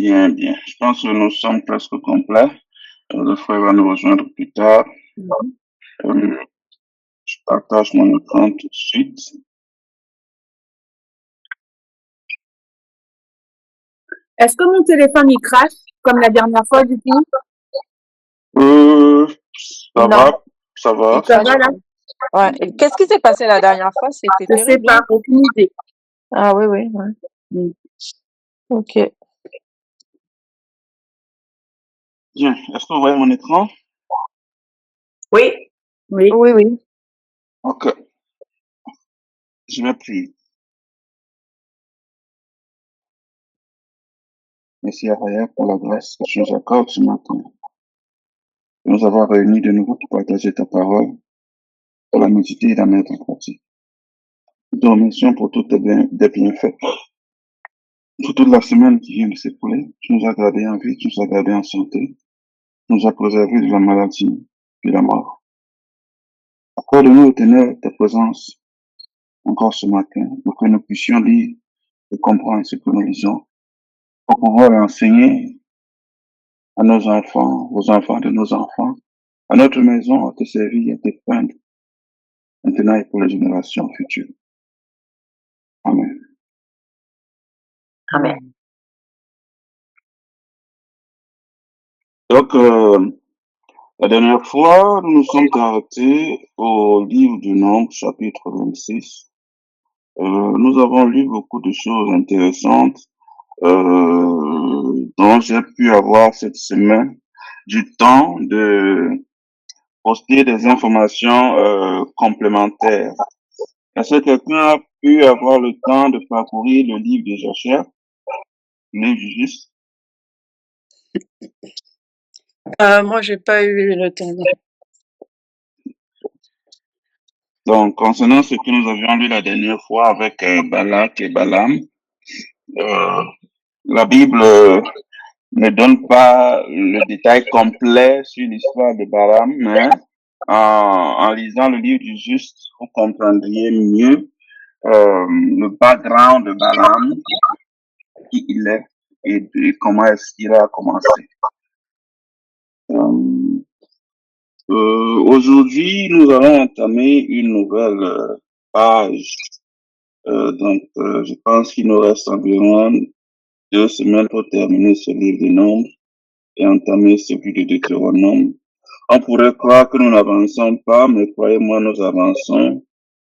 Bien, bien. Je pense que nous sommes presque complets. Le frère va nous rejoindre plus tard. Euh, je partage mon écran tout de suite. Est-ce que mon téléphone il crache comme la dernière fois du coup? Ça Non. va, ça va. Ça va là? Ouais. Et qu'est-ce qui s'est passé la dernière fois? C'était Je sais terrible. pas, aucune idée. Ah oui, oui. Ouais. Mm. Ok. Bien. Est-ce que vous voyez mon écran? Oui. Oui. Oui, oui. Ok. Je vais prier. Merci à Raya pour la grâce que tu nous accordes ce matin. De nous avoir réunis de nouveau pour partager ta parole, pour la méditer et la mettre en pratique. Nous te remercions pour tous tes bienfaits. Pour toute la semaine qui vient de s'écouler, tu nous as gardés en vie, tu nous as gardés en santé, tu nous as préservés de la maladie et de la mort. Accorde-nous, Éternel, ta présence encore ce matin, pour que nous puissions lire et comprendre ce que nous lisons, pour pouvoir l'enseigner à nos enfants, aux enfants de nos enfants, à notre maison, à te servir, à te prendre, maintenant et pour les générations futures. Amen. Amen. Donc, la dernière fois, nous nous sommes arrêtés au livre du Nombre, chapitre 26. Nous avons lu beaucoup de choses intéressantes dont j'ai pu avoir cette semaine du temps de poster des informations complémentaires. Est-ce que quelqu'un a pu avoir le temps de parcourir le livre de Jachère, le livre du juste? Moi, j'ai pas eu le temps. Donc, concernant ce que nous avions lu la dernière fois avec Balak et Balaam, la Bible ne donne pas le détail complet sur l'histoire de Balaam, mais en lisant le livre du juste, vous comprendriez mieux le background de Balaam, qui il est et comment est-ce qu'il a commencé. Aujourd'hui, nous allons entamer une nouvelle page. Je pense qu'il nous reste environ 2 semaines pour terminer ce livre de Nombres et entamer celui de Deutéronome. On pourrait croire que nous n'avançons pas, mais croyez-moi, nous avançons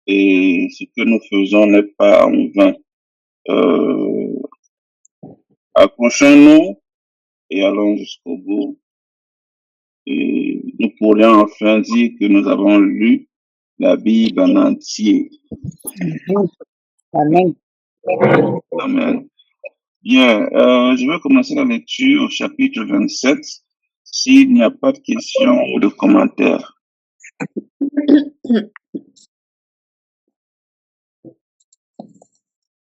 et ce que nous faisons n'est pas en vain. Accrochons-nous et allons jusqu'au bout. Et nous pourrions enfin dire que nous avons lu la Bible en entier. Amen. Amen. Bien, je vais commencer la lecture au chapitre 27, s'il n'y a pas de questions ou de commentaires.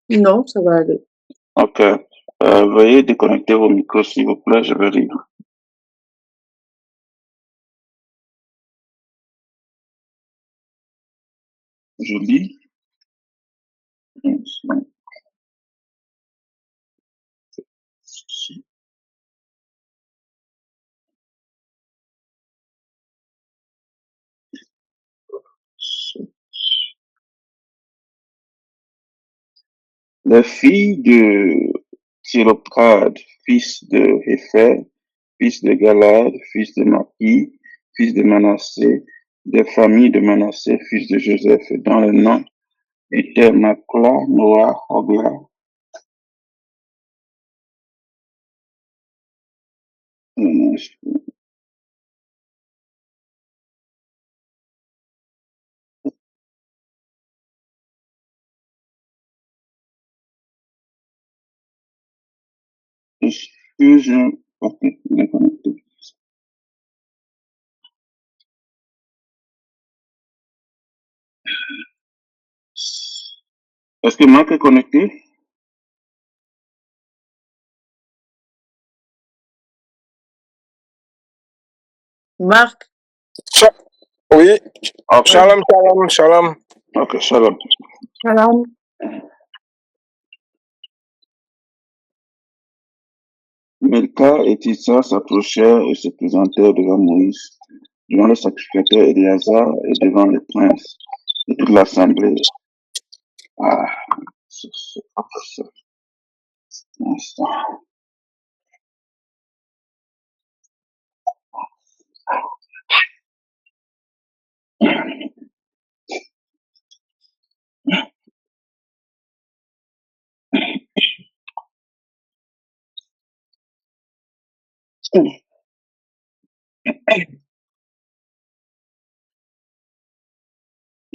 Non, ça va aller. Ok. Veuillez déconnecter vos micros, s'il vous plaît, je vais lire. Je lis. Les filles de Thyroprade, fils de Hépher, fils de Galad, fils de Maki, fils de Manassé, des familles de Manassé, fils de Joseph, dont les noms étaient Makla, Noah, Hogla. Ok, déconnecté. Est-ce que Marc est connecté? Marc, Oui, Ok, shalom, shalom, shalom. ok, shalom. shalom. Milka et Tissa s'approchèrent et se présentèrent devant Moïse, devant le sacrificateur Éléazar et devant les princes et toute l'assemblée. Ah, c'est pas ça. Un instant.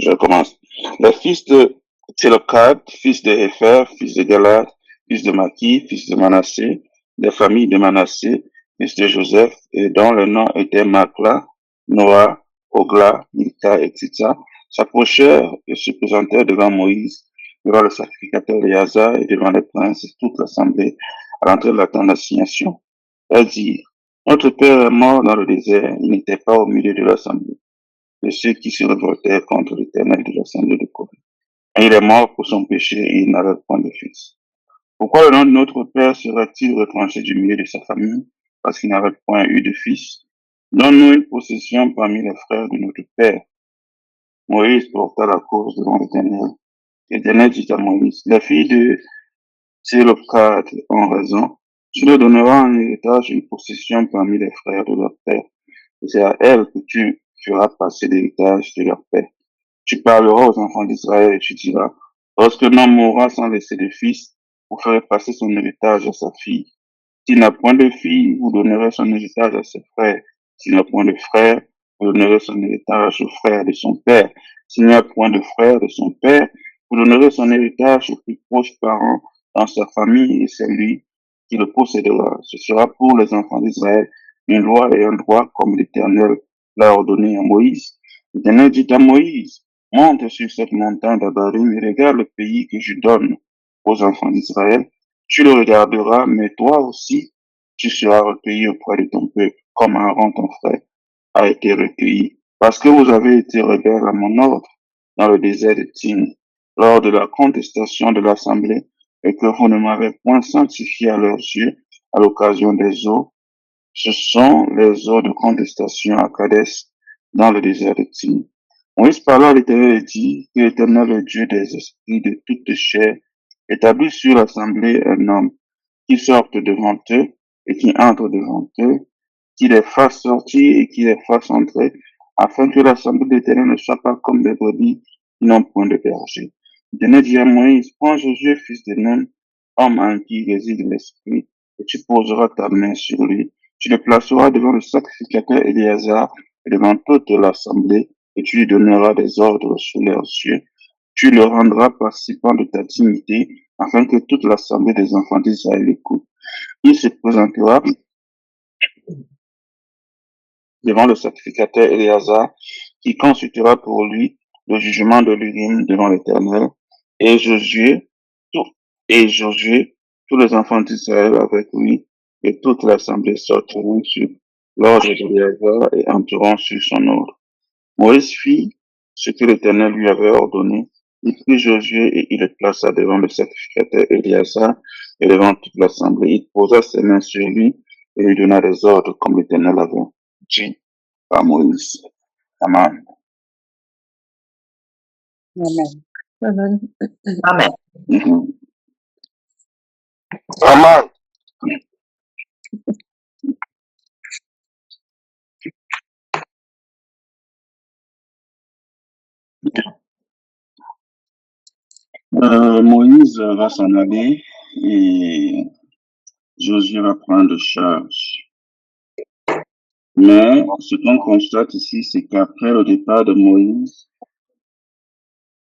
Je commence. Les fils de Télocad, fils de Hépher, fils de Galad, fils de Maki, fils de Manassé, des familles de Manassé, fils de Joseph, et dont le nom était Makla, Noah, Ogla, Milka et Titsa, s'approchèrent et se présentèrent devant Moïse, devant le sacrificateur Éléazar et devant les princes et toute l'assemblée à l'entrée de la tente d'assignation. Elles dirent, notre père est mort dans le désert, il n'était pas au milieu de l'assemblée de ceux qui se révoltèrent contre l'Éternel de l'assemblée de Corée. Et il est mort pour son péché et il n'avait point de fils. Pourquoi le nom de notre père serait-il retranché du milieu de sa famille parce qu'il n'avait point eu de fils? Donne-nous une possession parmi les frères de notre père. Moïse porta la cause devant l'Éternel. L'Éternel dit à Moïse, les filles de Télocad ont raison. Tu leur donneras en héritage une possession parmi les frères de leur père. Et c'est à elles que tu feras passer l'héritage de leur père. Tu parleras aux enfants d'Israël et tu diras, lorsque l'un mourra sans laisser de fils, vous ferez passer son héritage à sa fille. S'il n'a point de fille, vous donnerez son héritage à ses frères. S'il n'a point de frère, vous donnerez son héritage aux frères de son père. S'il n'y a point de frère de son père, vous donnerez son héritage aux plus proches parents dans sa famille et c'est lui qui le possédera. Ce sera pour les enfants d'Israël une loi et un droit comme l'Éternel l'a ordonné à Moïse. L'Éternel dit à Moïse, monte sur cette montagne d'Abarim et regarde le pays que je donne aux enfants d'Israël. Tu le regarderas, mais toi aussi, tu seras recueilli auprès de ton peuple, comme Aaron ton frère a été recueilli, parce que vous avez été rebelles à mon ordre dans le désert de Tin, lors de la contestation de l'assemblée, et que vous ne m'avez point sanctifié à leurs yeux à l'occasion des eaux. Ce sont les eaux de contestation à Kadès, dans le désert de Tin. Moïse parla à l'Éternel et dit que l'Éternel, le Dieu des esprits de toute chair, établit sur l'assemblée un homme qui sorte devant eux et qui entre devant eux, qui les fasse sortir et qui les fasse entrer, afin que l'assemblée de l'Éternel ne soit pas comme des brebis qui n'ont point de berger. L'Éternel dit à Moïse, prends Josué, fils de Nun, homme en qui réside l'esprit, et tu poseras ta main sur lui. Tu le placeras devant le sacrificateur Éléazar et devant toute l'assemblée, et tu lui donneras des ordres sous leurs yeux. Tu le rendras participant de ta dignité, afin que toute l'assemblée des enfants d'Israël l'écoute. Il se présentera devant le sacrificateur Éléazar, qui consultera pour lui le jugement de l'Urim devant l'Éternel, et Josué, tous les enfants d'Israël avec lui, et toute l'assemblée sortiront sur l'ordre d'Éléazar et entreront sur son ordre. Moïse fit ce que l'Éternel lui avait ordonné. Il prit Josué et il le plaça devant le sacrificateur Éléazar et devant toute l'assemblée. Il posa ses mains sur lui et lui donna des ordres comme l'Éternel avait dit à Moïse. Amen. Amen. Amen. Mhm. Amen. Moïse va s'en aller et Josué va prendre charge. Mais ce qu'on constate ici, c'est qu'après le départ de Moïse,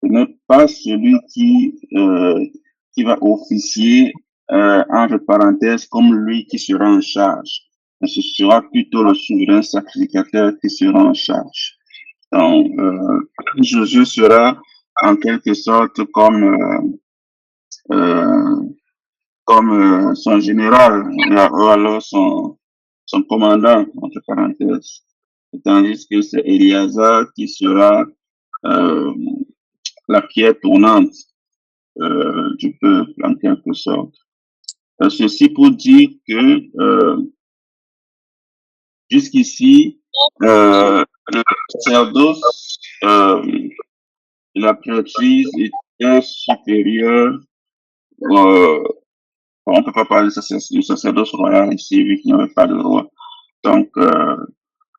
ce n'est pas celui qui va officier, entre parenthèses, comme lui qui sera en charge. Mais ce sera plutôt le souverain sacrificateur qui sera en charge. Donc, Josué sera en quelque sorte comme son général, ou alors son commandant, entre parenthèses. Tandis que c'est Éléazar qui sera euh, la pierre tournante du peuple, en quelque sorte. Ceci pour dire que jusqu'ici, le sacerdoce de la prêtrise était supérieur. On ne peut pas parler du sacerdoce royal ici, vu qu'il n'y avait pas de roi. Donc,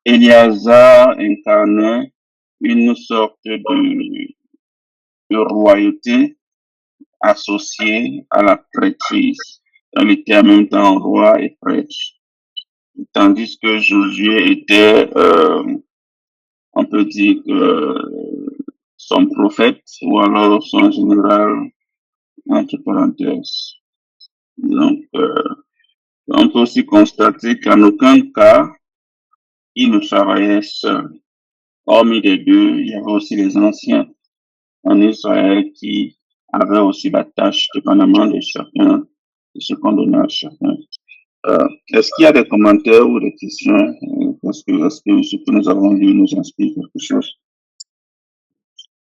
Éléazar incarnait une sorte de royauté associée à la prêtrise. Il était en même temps roi et prêtre. Tandis que Josué était, on peut dire que son prophète ou alors son général, entre parenthèses. Donc, on peut aussi constater qu'en aucun cas, il ne travaillait seul. Hormis les deux, il y avait aussi les anciens en Israël qui avaient aussi la tâche, dépendamment de chacun, de ce qu'on donnait à chacun. Est-ce qu'il y a des commentaires ou des questions? Est-ce que ce que nous avons lu nous inspire quelque chose?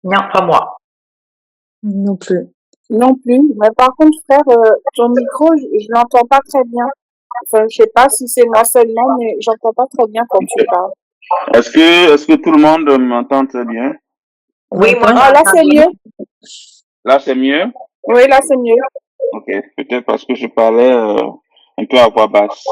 Non, pas moi. Non plus. Non plus. Mais par contre, frère, ton micro, je l'entends pas très bien. Enfin, je sais pas si c'est moi seulement, mais j'entends pas très bien quand tu parles. Est-ce que tout le monde m'entend très bien? Oui, moi, Ah, là, c'est mieux. Là, c'est mieux? Oui, là, c'est mieux. Ok, peut-être parce que je parlais un peu à voix basse.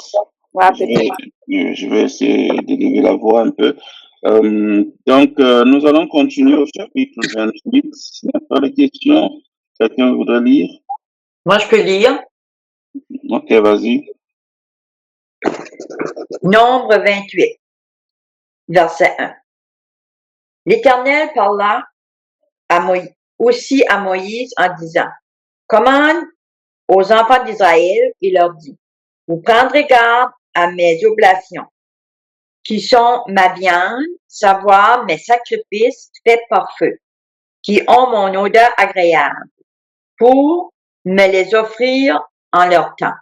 Ouais, Je vais essayer d'élever la voix un peu. Donc, nous allons continuer au chapitre 28. Il n'y a pas de questions? Quelqu'un voudrait lire? moi, je peux lire. Ok, vas-y. Nombre 28, verset 1. L'Éternel parla aussi à Moïse en disant, commande aux enfants d'Israël et leur dit, vous prendrez garde à mes oblations, qui sont ma viande, savoir mes sacrifices faits par feu, qui ont mon odeur agréable, pour me les offrir en leur temps.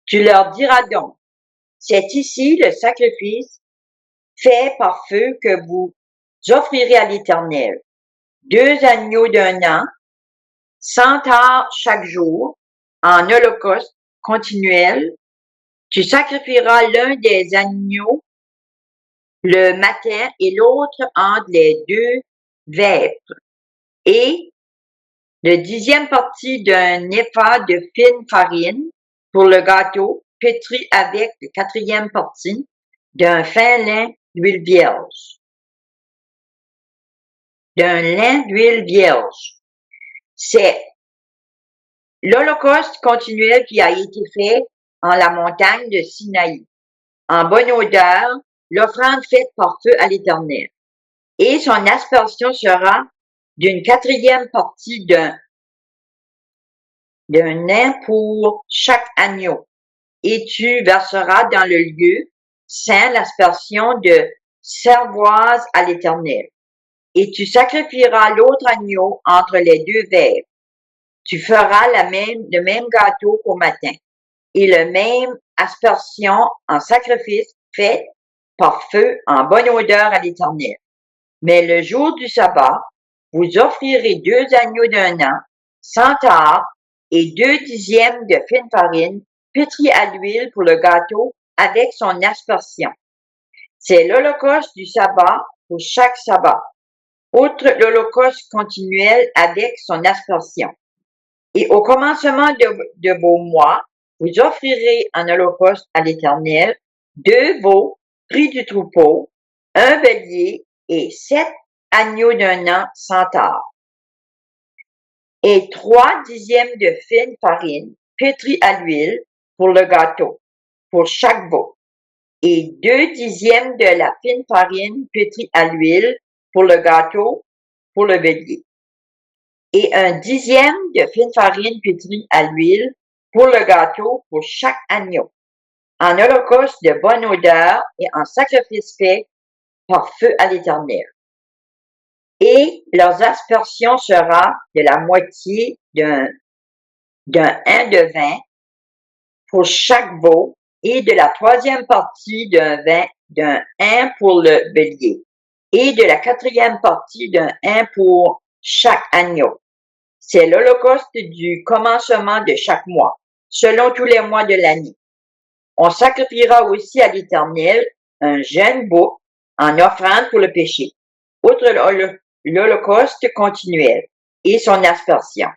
Tu leur diras donc, c'est ici le sacrifice fait par feu que vous offrirez à l'Éternel. 2 agneaux d'1 an, 100 tares chaque jour, en holocauste continuel. Tu sacrifieras l'un des agneaux le matin et l'autre entre les 2 vêpres. Et le 10e partie d'un épha de fine farine pour le gâteau, pétri avec le 4e partie d'un fin lin d'huile vierge. D'un lin d'huile vierge. C'est l'holocauste continuel qui a été fait en la montagne de Sinaï. En bonne odeur, l'offrande faite par feu à l'Éternel. Et son aspersion sera d'une 4e partie d'un nain pour chaque agneau. Et tu verseras dans le lieu saint l'aspersion de cervoise à l'Éternel. Et tu sacrifieras l'autre agneau entre les 2 vêpres. Tu feras le même gâteau qu'au matin, et le même aspersion en sacrifice fait par feu en bonne odeur à l'Éternel. Mais le jour du sabbat, vous offrirez 2 agneaux d'1 an, 100 tares, et 2 dixièmes de fine farine, pétrie à l'huile pour le gâteau avec son aspersion. C'est l'holocauste du sabbat pour chaque sabbat, outre l'holocauste continuel avec son aspersion. Et au commencement de vos mois, vous offrirez en holocauste à l'Éternel 2 veaux pris du troupeau, 1 bélier et 7 agneaux d'1 an sans tare. Et 3 dixièmes de fine farine pétrie à l'huile pour le gâteau, pour chaque veau. Et 2 dixièmes de la fine farine pétrie à l'huile pour le gâteau, pour le bélier. Et 1 dixième de fine farine pétrie à l'huile pour le gâteau pour chaque agneau, en holocauste de bonne odeur et en sacrifice fait par feu à l'Éternel. Et leurs aspersions sera de la moitié d'un hin de vin pour chaque veau et de la 3e partie d'un hin pour le bélier et de la 4e partie d'un hin pour chaque agneau. C'est l'holocauste du commencement de chaque mois. selon tous les mois de l'année. On sacrifiera aussi à l'Éternel un jeune bouc en offrande pour le péché, outre l'holocauste continuel et son aspersion.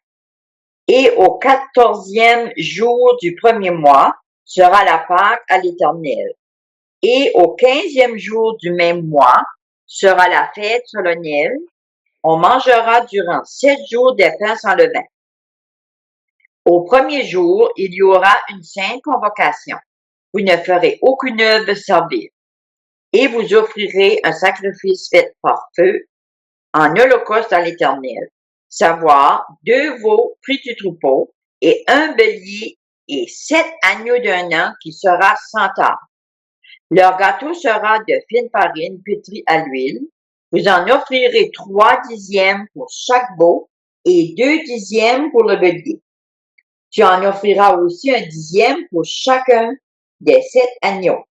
Et au 14e jour du premier mois sera la Pâque à l'Éternel. Et au 15e jour du même mois sera la fête solennelle. On mangera durant 7 jours des pains sans levain. Au premier jour, il y aura une sainte convocation. Vous ne ferez aucune œuvre de servir. Et vous offrirez un sacrifice fait par feu en holocauste à l'Éternel, savoir 2 veaux pris du troupeau et un bélier et 7 agneaux d'un an qui sera sans tare. Leur gâteau sera de fine farine pétrie à l'huile. Vous en offrirez 3 dixièmes pour chaque veau et 2 dixièmes pour le bélier. Tu en offriras aussi un dixième pour chacun des 7 agneaux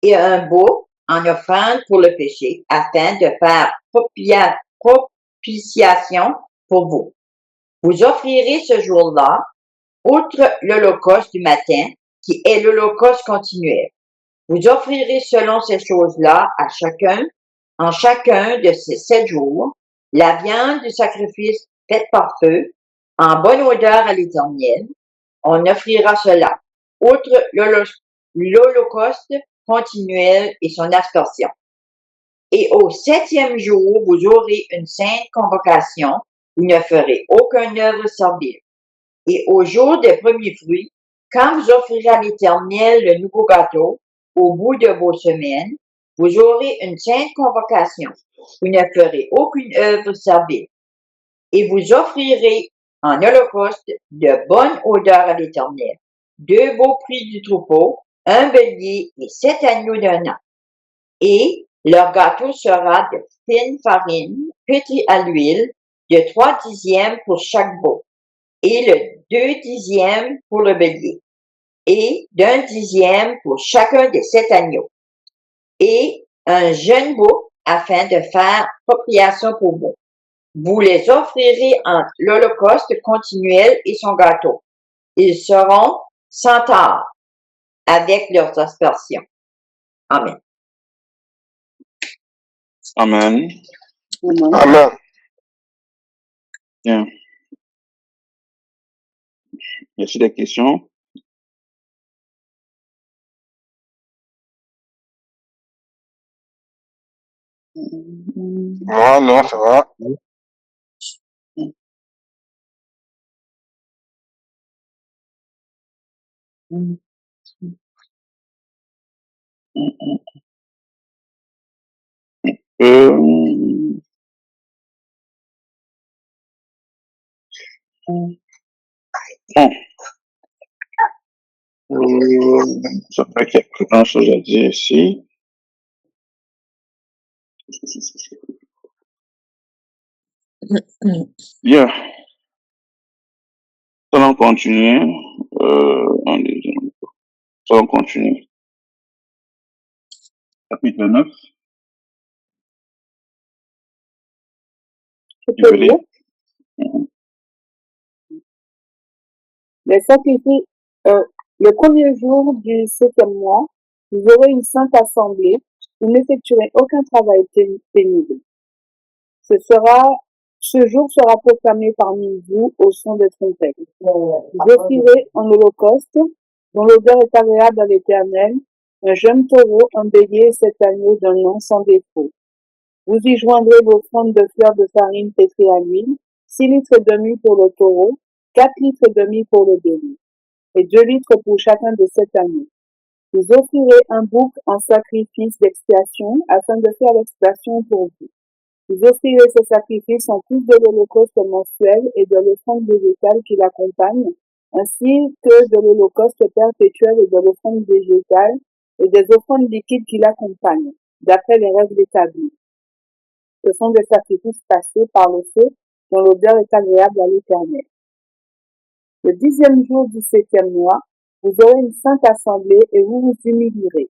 et un veau en offrande pour le péché, afin de faire propitiation pour vous. Vous offrirez ce jour-là, outre l'holocauste du matin, qui est l'holocauste continuel. Vous offrirez selon ces choses-là en chacun de ces 7 jours, la viande du sacrifice faite par feu, en bonne odeur à l'Éternel. On offrira cela, outre l'holocauste continuel et son aspersion. Et au 7e jour, vous aurez une sainte convocation, vous ne ferez aucune œuvre servile. Et au jour des premiers fruits, quand vous offrirez à l'Éternel le nouveau gâteau, au bout de vos semaines, vous aurez une sainte convocation, vous ne ferez aucune œuvre servile. Et vous offrirez en holocauste de bonne odeur à l'Éternel, 2 veaux pris du troupeau, un bélier et 7 agneaux d'un an. Et leur gâteau sera de fine farine, pétrie à l'huile, de 3 dixièmes pour chaque veau, et le 2 dixièmes pour le bélier, et d'1 dixième pour chacun des 7 agneaux, et un jeune bouc afin de faire propitiation pour vous. Vous les offrirez entre l'holocauste continuel et son gâteau. Ils seront sans tare avec leurs aspersions. Amen. Amen. Amen. Bien. Y a-t-il des questions? Non, ça va. Euh, ça fait qu'il y a plus grand chose à dire ici. Bien. Allons continuer. Allons continuer. Chapitre 9. Je Tu peux veux lire? lire. Les sacrifices, le premier jour du 7e mois, vous aurez une sainte assemblée. Vous n'effectuerez aucun travail pénible. Ce jour sera proclamé parmi vous au son de trompette. Vous offrirez un holocauste dont l'odeur est agréable à l'Éternel, un jeune taureau, un bélier et 7 agneaux d'un an sans défaut. Vous y joindrez l'offrande de fleurs de farine pétrie à l'huile, 6 litres et demi pour le taureau, 4 litres et demi pour le bélier, et 2 litres pour chacun de 7 agneaux. Vous offrirez un bouc en sacrifice d'expiation afin de faire l'expiation pour vous. Vous offrirez ce sacrifice en plus de l'holocauste mensuel et de l'offrande végétale qui l'accompagne, ainsi que de l'holocauste perpétuel et de l'offrande végétale et des offrandes liquides qui l'accompagnent, d'après les règles établies. Ce sont des sacrifices passés par le feu dont l'odeur est agréable à l'Éternel. Le 10e jour du 7e mois, vous aurez une sainte assemblée et vous vous humilierez.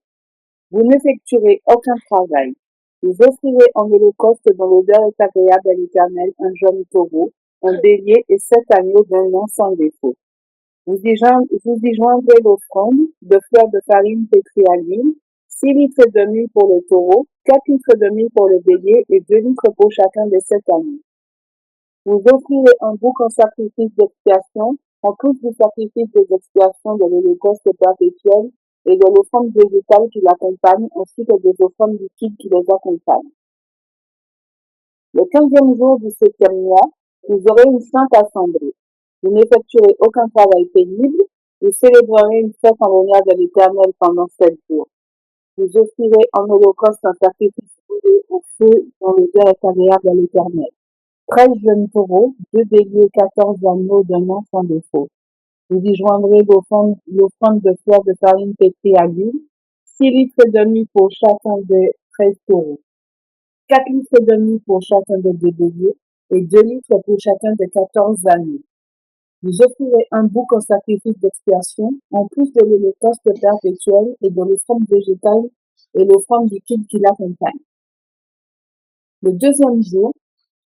Vous n'effectuerez aucun travail. Vous offrirez en holocauste dont l'odeur est agréable à l'Éternel un jeune taureau, un bélier et 7 agneaux d'un an sans défaut. Vous y joindrez l'offrande de fleurs de farine pétrie à l'huile, 6 litres et demi pour le taureau, 4 litres et demi pour le bélier et 2 litres pour chacun des 7 agneaux. Vous offrirez un bouc en sacrifice d'expiation, en plus du sacrifice des expiations de l'holocauste perpétuel et de l'offrande végétale qui l'accompagne, ainsi que des offrandes liquides qui les accompagnent. Le 15e jour du 7e mois, vous aurez une sainte assemblée. Vous n'effectuerez aucun travail pénible. Vous célébrerez une fête en l'honneur de l'Éternel pendant 7 jours. Vous offrirez en holocauste un sacrifice brûlé au feu dont l'odeur est agréable à l'Éternel. 13 jeunes taureaux, 2 béliers, 14 agneaux d'un an sans défaut. Vous y joindrez l'offrande de fleurs de farine pétrie à l'huile, 6 litres et demi pour chacun des 13 taureaux, 4 litres et demi pour chacun des 2 béliers et 2 litres pour chacun des 14 agneaux. Vous offrirez un bouc en sacrifice d'expiation, en plus de l'holocauste perpétuel et de l'offrande végétale et l'offrande liquide qui l'accompagne. Le 2e jour,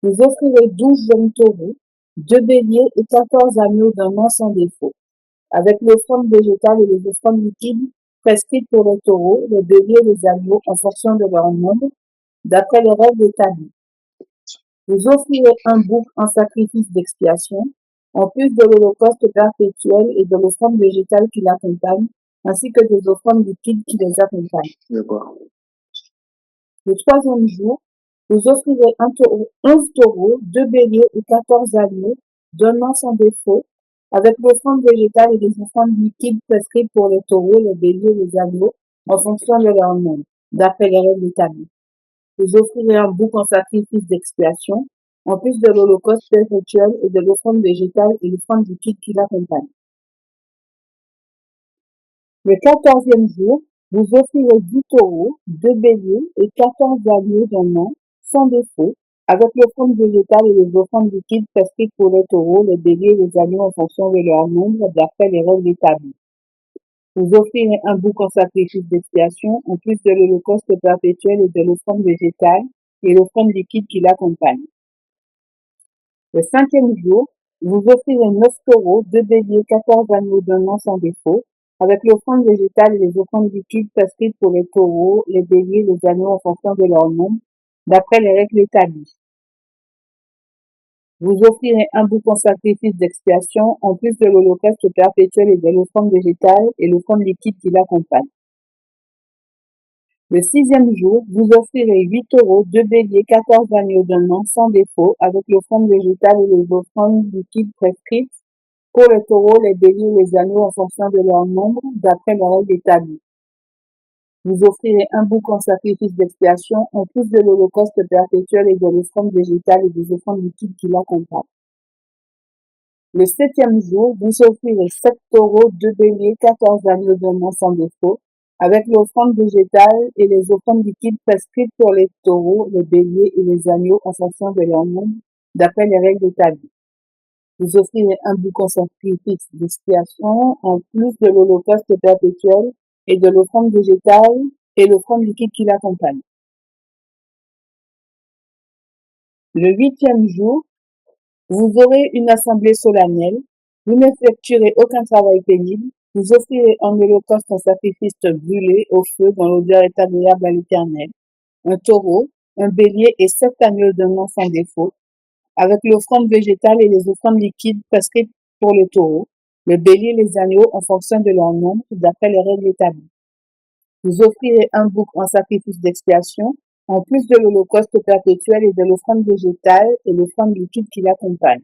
vous offrirez 12 jeunes taureaux, 2 béliers et 14 agneaux d'un an sans défaut, avec l'offrande végétale et les offrandes liquides prescrites pour les taureaux, les béliers et les agneaux en fonction de leur nombre, d'après les règles établies. Vous offrirez un bouc en sacrifice d'expiation, en plus de l'holocauste perpétuel et de l'offrande végétale qui l'accompagne, ainsi que des offrandes liquides qui les accompagnent. D'accord. Le 3e jour, vous offrirez 11 taureaux, 2 béliers et 14 agneaux, d'un an sans défaut, avec l'offrande végétale et les offrandes liquides prescrites pour les taureaux, les béliers et les agneaux, en fonction de leur nombre, d'après les règles établies. Vous offrirez un bouc en sacrifice d'expiation, en plus de l'holocauste perpétuel et de l'offrande végétale et l'offrande liquide qui l'accompagne. Le 14e jour, vous offrirez 10 taureaux, 2 béliers et 14 agneaux d'un an, sans défaut, avec l'offrande végétale et les offrandes liquides prescrites pour les taureaux, les béliers et les agneaux en fonction de leur nombre, d'après les règles établies. Vous offrirez un bouc en sacrifice d'expiation, en plus de l'holocauste perpétuel et de l'offrande végétale et l'offrande liquide qui l'accompagne. Le 5e jour, vous offrirez 9 taureaux, 2 béliers, 14 agneaux d'un an sans défaut, avec l'offrande végétale et les offrandes liquides prescrites pour les taureaux, les béliers et les agneaux en fonction de leur nombre, d'après les règles établies. Vous offrirez un bouc en sacrifice d'expiation, en plus de l'holocauste perpétuel et de l'offrande végétale et l'offrande liquide qui l'accompagne. Le 6e jour, vous offrirez 8 taureaux, 2 béliers, 14 agneaux d'un an sans défaut, avec l'offrande végétale et les offrandes liquides prescrites pour les taureaux, les béliers et les agneaux en fonction de leur nombre, d'après les règles établies. Vous offrirez un bouc en sacrifice d'expiation, en plus de l'holocauste perpétuel et de l'offrande végétale et des offrandes liquides qui l'accompagnent. Le 7e jour, vous offrirez 7 taureaux, 2 béliers, 14 agneaux d'un an sans défaut, avec l'offrande végétale et les offrandes liquides prescrites pour les taureaux, les béliers et les agneaux en fonction de leur nombre, d'après les règles établies. Vous offrirez un bouc en sacrifice d'expiation, en plus de l'holocauste perpétuel et de l'offrande végétale et l'offrande liquide qui l'accompagne. Le 8e jour, vous aurez une assemblée solennelle, vous n'effectuerez aucun travail pénible, vous offrirez en holocauste un sacrifice brûlé au feu dont l'odeur est agréable à l'Éternel, un taureau, un bélier et 7 agneaux d'un an sans défaut, avec l'offrande végétale et les offrandes liquides prescrites pour le taureau, le bélier et les agneaux en fonction de leur nombre, d'après les règles établies. Vous offrirez un bouc en sacrifice d'expiation, en plus de l'holocauste perpétuel et de l'offrande végétale et l'offrande liquide qui l'accompagne.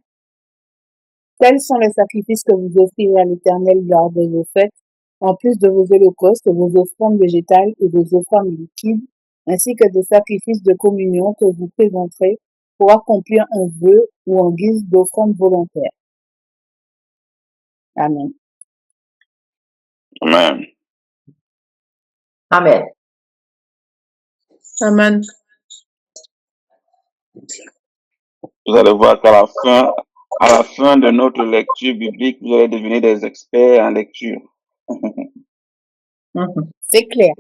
Tels sont les sacrifices que vous offrirez à l'Éternel lors de vos fêtes, en plus de vos holocaustes, vos offrandes végétales et vos offrandes liquides, ainsi que des sacrifices de communion que vous présenterez pour accomplir un vœu ou en guise d'offrande volontaire. Amen. Amen. Amen. Amen. Vous allez voir qu'à la fin de notre lecture biblique, vous allez devenir des experts en lecture. C'est clair.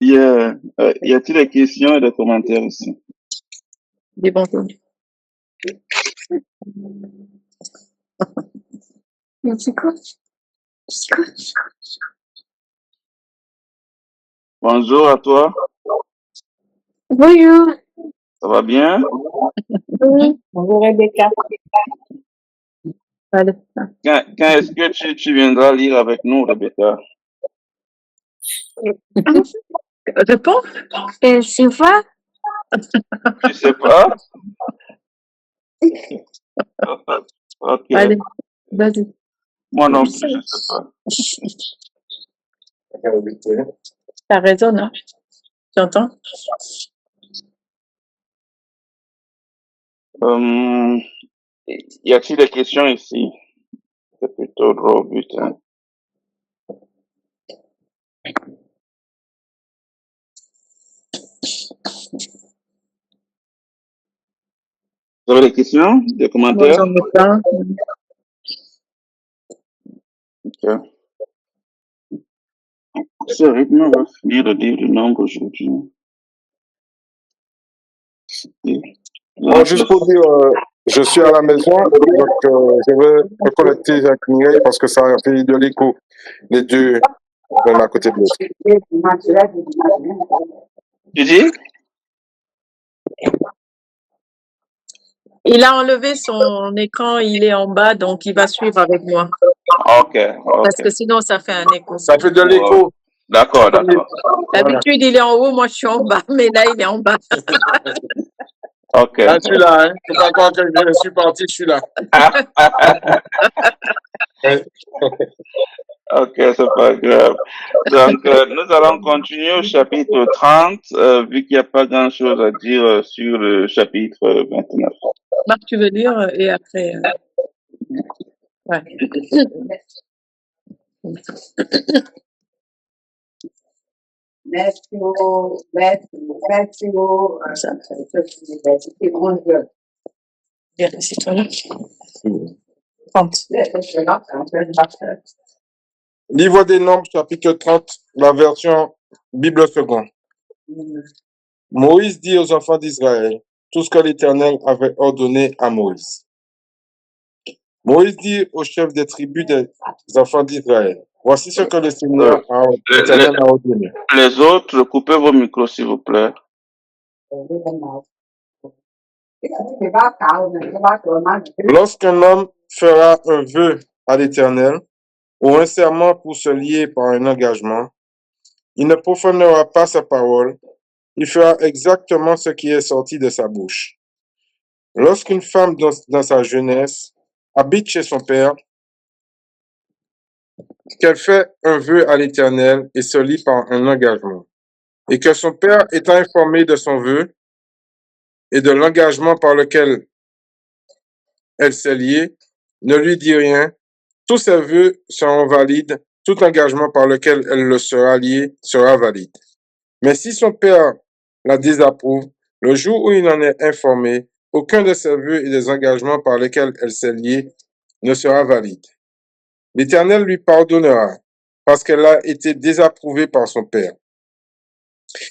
Y a-t-il des questions et des commentaires ici? Des bons. Mais c'est quoi? C'est quoi? Bonjour à toi. Bonjour. Ça va bien? Oui. Bonjour Rebecca. Allez. Quand est-ce que tu viendras lire avec nous, Rebecca? Réponds. C'est quoi? Tu sais pas? Ok. Allez, vas-y. Moi non plus, je sais pas. T'as raison, non? Tu entends? Y a-t-il des questions ici? C'est plutôt drôle, but, hein. Vous avez des questions? Des Moi, commentaires? j'en ai pas. Ok. Ce rythme va finir de dire le nombre aujourd'hui. Bon, juste pour dire, je suis à la maison, donc je vais me connecter avec Mireille parce que ça fait de l'écho, les deux l'un à côté de l'autre. Tu dis? Il a enlevé son écran, il est en bas, donc il va suivre avec moi. Ok, Parce ok. que sinon, ça fait un écho. Ça fait de l'écho. D'accord, d'accord. D'habitude, il est en haut, moi je suis en bas, mais là, il est en bas. Ok. Ah, je suis là, hein. Faut pas croire que je suis parti, je suis là. Ok, c'est pas grave. Donc, nous allons continuer au chapitre 30, vu qu'il n'y a pas grand-chose à dire sur le chapitre 29. Marc, tu veux dire, et après. Ouais. Bien, c'est toi là. 30. Livre des Nombres, chapitre 30, la version Bible seconde. Moïse dit aux enfants d'Israël tout ce que l'Éternel avait ordonné à Moïse. Moïse dit aux chefs des tribus des enfants d'Israël, voici ce que le Seigneur l'Éternel a ordonné. Les autres, coupez vos micros, s'il vous plaît. Lorsqu'un homme fera un vœu à l'Éternel ou un serment pour se lier par un engagement, il ne profanera pas sa parole, il fera exactement ce qui est sorti de sa bouche. Lorsqu'une femme dans sa jeunesse habite chez son père, qu'elle fait un vœu à l'Éternel et se lie par un engagement, et que son père étant informé de son vœu et de l'engagement par lequel elle s'est liée, ne lui dit rien, tous ses vœux seront valides, tout engagement par lequel elle le sera liée sera valide. Mais si son père la désapprouve, le jour où il en est informé, aucun de ses vœux et des engagements par lesquels elle s'est liée ne sera valide. L'Éternel lui pardonnera parce qu'elle a été désapprouvée par son père.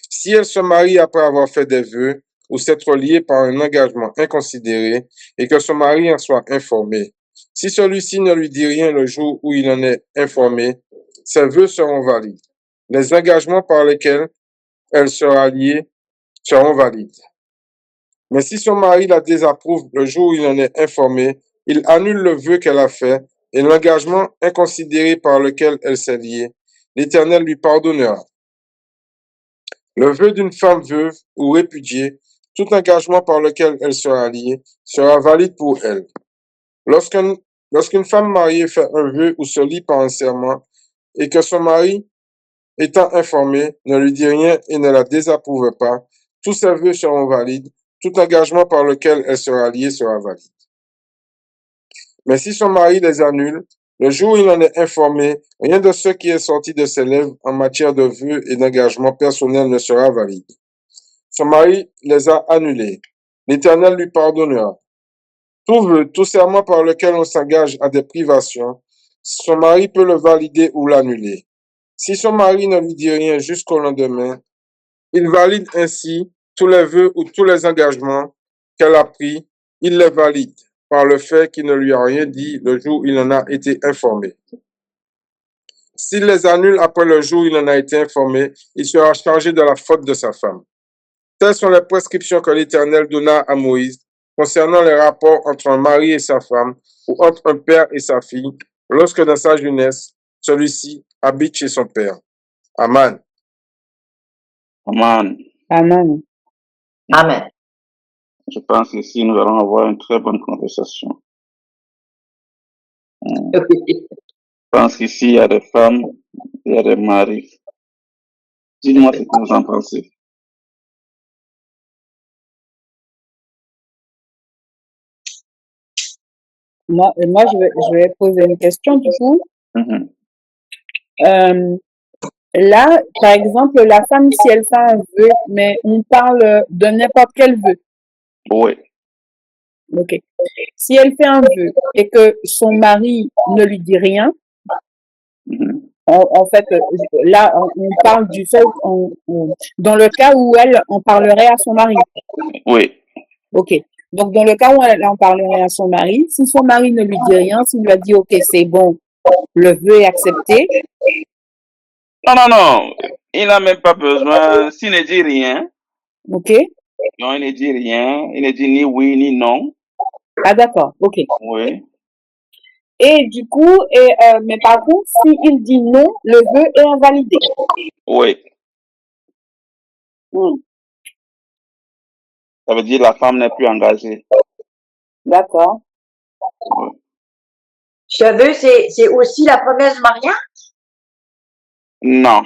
Si elle se marie après avoir fait des vœux ou s'être liée par un engagement inconsidéré et que son mari en soit informé, si celui-ci ne lui dit rien le jour où il en est informé, ses vœux seront valides. Les engagements par lesquels elle sera liée seront valides. Mais si son mari la désapprouve le jour où il en est informé, il annule le vœu qu'elle a fait et l'engagement inconsidéré par lequel elle s'est liée. L'Éternel lui pardonnera. Le vœu d'une femme veuve ou répudiée, tout engagement par lequel elle sera liée, sera valide pour elle. Lorsqu'une femme mariée fait un vœu ou se lie par un serment et que son mari, étant informé, ne lui dit rien et ne la désapprouve pas, tous ses vœux seront valides, tout engagement par lequel elle sera liée sera valide. Mais si son mari les annule, le jour où il en est informé, rien de ce qui est sorti de ses lèvres en matière de vœux et d'engagement personnel ne sera valide. Son mari les a annulés. L'Éternel lui pardonnera. Tout vœu, tout serment par lequel on s'engage à des privations, son mari peut le valider ou l'annuler. Si son mari ne lui dit rien jusqu'au lendemain, il valide ainsi tous les vœux ou tous les engagements qu'elle a pris, il les valide. par le fait qu'il ne lui a rien dit le jour où il en a été informé. S'il les annule après le jour où il en a été informé, il sera chargé de la faute de sa femme. Telles sont les prescriptions que l'Éternel donna à Moïse concernant les rapports entre un mari et sa femme ou entre un père et sa fille lorsque dans sa jeunesse, celui-ci habite chez son père. Amen. Amen. Amen. Amen. Je pense qu'ici, nous allons avoir une très bonne conversation. Je pense qu'ici, il y a des femmes, il y a des maris. Dites-moi ce que vous en pensez. Moi, je vais poser une question du coup. Mhm. Là, par exemple, la femme, si elle fait un vœu, mais on parle de n'importe quel vœu. Oui. Ok. Si elle fait un vœu et que son mari ne lui dit rien, Mhm. en fait, là, on parle du fait, dans le cas où elle en parlerait à son mari. Oui. Ok. Donc, dans le cas où elle en parlerait à son mari, si son mari ne lui dit rien, s'il lui a dit, ok, c'est bon, le vœu est accepté. Non, non, non. Il n'a même pas besoin. S'il ne dit rien, Ok. non, il ne dit rien. Il ne dit ni oui ni non. Ah, d'accord. Ok. Oui. Et du coup, mais par contre, s'il dit non, le vœu est invalidé. Oui. Ça veut dire que la femme n'est plus engagée. D'accord. Oui. Ce vœu, c'est aussi la promesse du mariage? Non.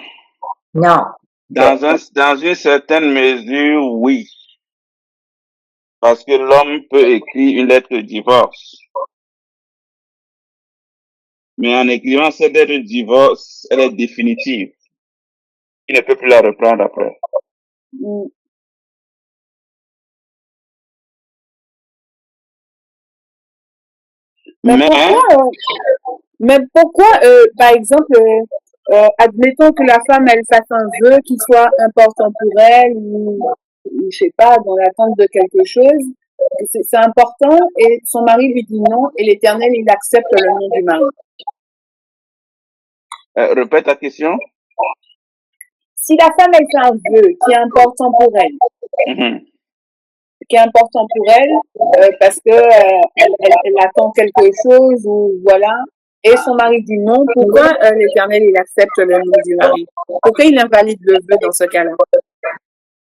Non. Dans une certaine mesure, oui. Parce que l'homme peut écrire une lettre de divorce. Mais en écrivant cette lettre de divorce, elle est définitive. Il ne peut plus la reprendre après. Mm. Mais pourquoi, par exemple, admettons que la femme, elle fasse un vœu qui soit important pour elle, ou je sais pas, dans l'attente de quelque chose, c'est important, et son mari lui dit non, et l'Éternel, il accepte le nom du mari. Répète ta question. Si la femme, elle fait un vœu qui est important pour elle, parce que elle attend quelque chose, ou voilà, et son mari dit non, pourquoi l'Éternel, il accepte le nom du mari? Pourquoi il invalide le vœu dans ce cas-là?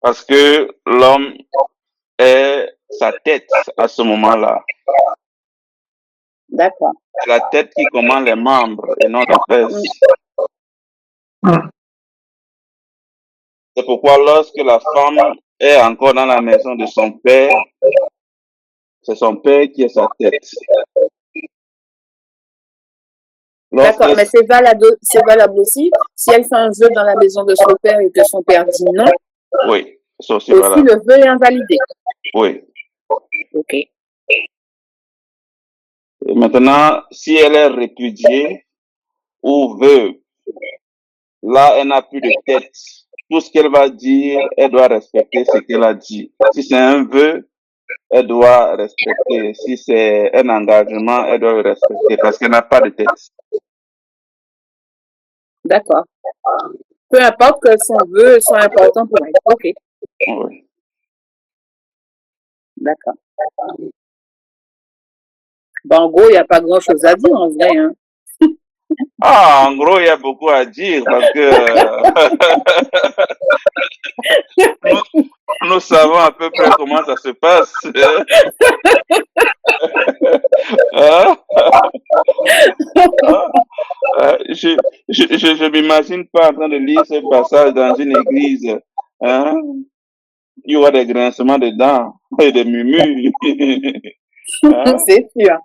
Parce que l'homme est sa tête à ce moment-là. D'accord. C'est la tête qui commande les membres et non les fesses. C'est pourquoi lorsque la femme est encore dans la maison de son père, c'est son père qui est sa tête. D'accord, mais c'est valable aussi. Si elle fait un vœu dans la maison de son père et que son père dit non, oui, c'est aussi aussi valable. le vœu est invalidé. Oui. Ok. Et maintenant, si elle est répudiée ou veuve, là, elle n'a plus de tête. Tout ce qu'elle va dire, elle doit respecter ce qu'elle a dit. Si c'est un vœu, elle doit respecter. Si c'est un engagement, elle doit le respecter parce qu'elle n'a pas de tête. D'accord. Peu importe que son vœu soit important pour elle. Ok. Oui. D'accord. Bon, en gros, il n'y a pas grand-chose à dire en vrai. Hein. Ah, en gros, il y a beaucoup à dire parce que nous savons à peu près comment ça se passe. Hein? Je m'imagine pas en train de lire ce passage dans une église. Hein? Il y aura des grincements de dents et des murmures. Hein? C'est sûr.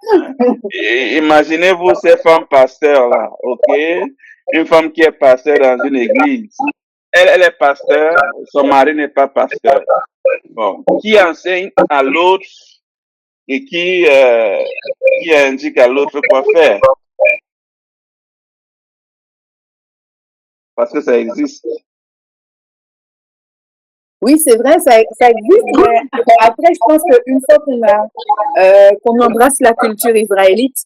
Imaginez-vous ces femmes pasteurs-là, ok? Une femme qui est pasteur dans une église. Elle est pasteur, son mari n'est pas pasteur. Bon, qui enseigne à l'autre et qui indique à l'autre quoi faire. Parce que ça existe. Oui, c'est vrai, ça existe, mais après, je pense qu'une fois qu'on embrasse la culture israélite,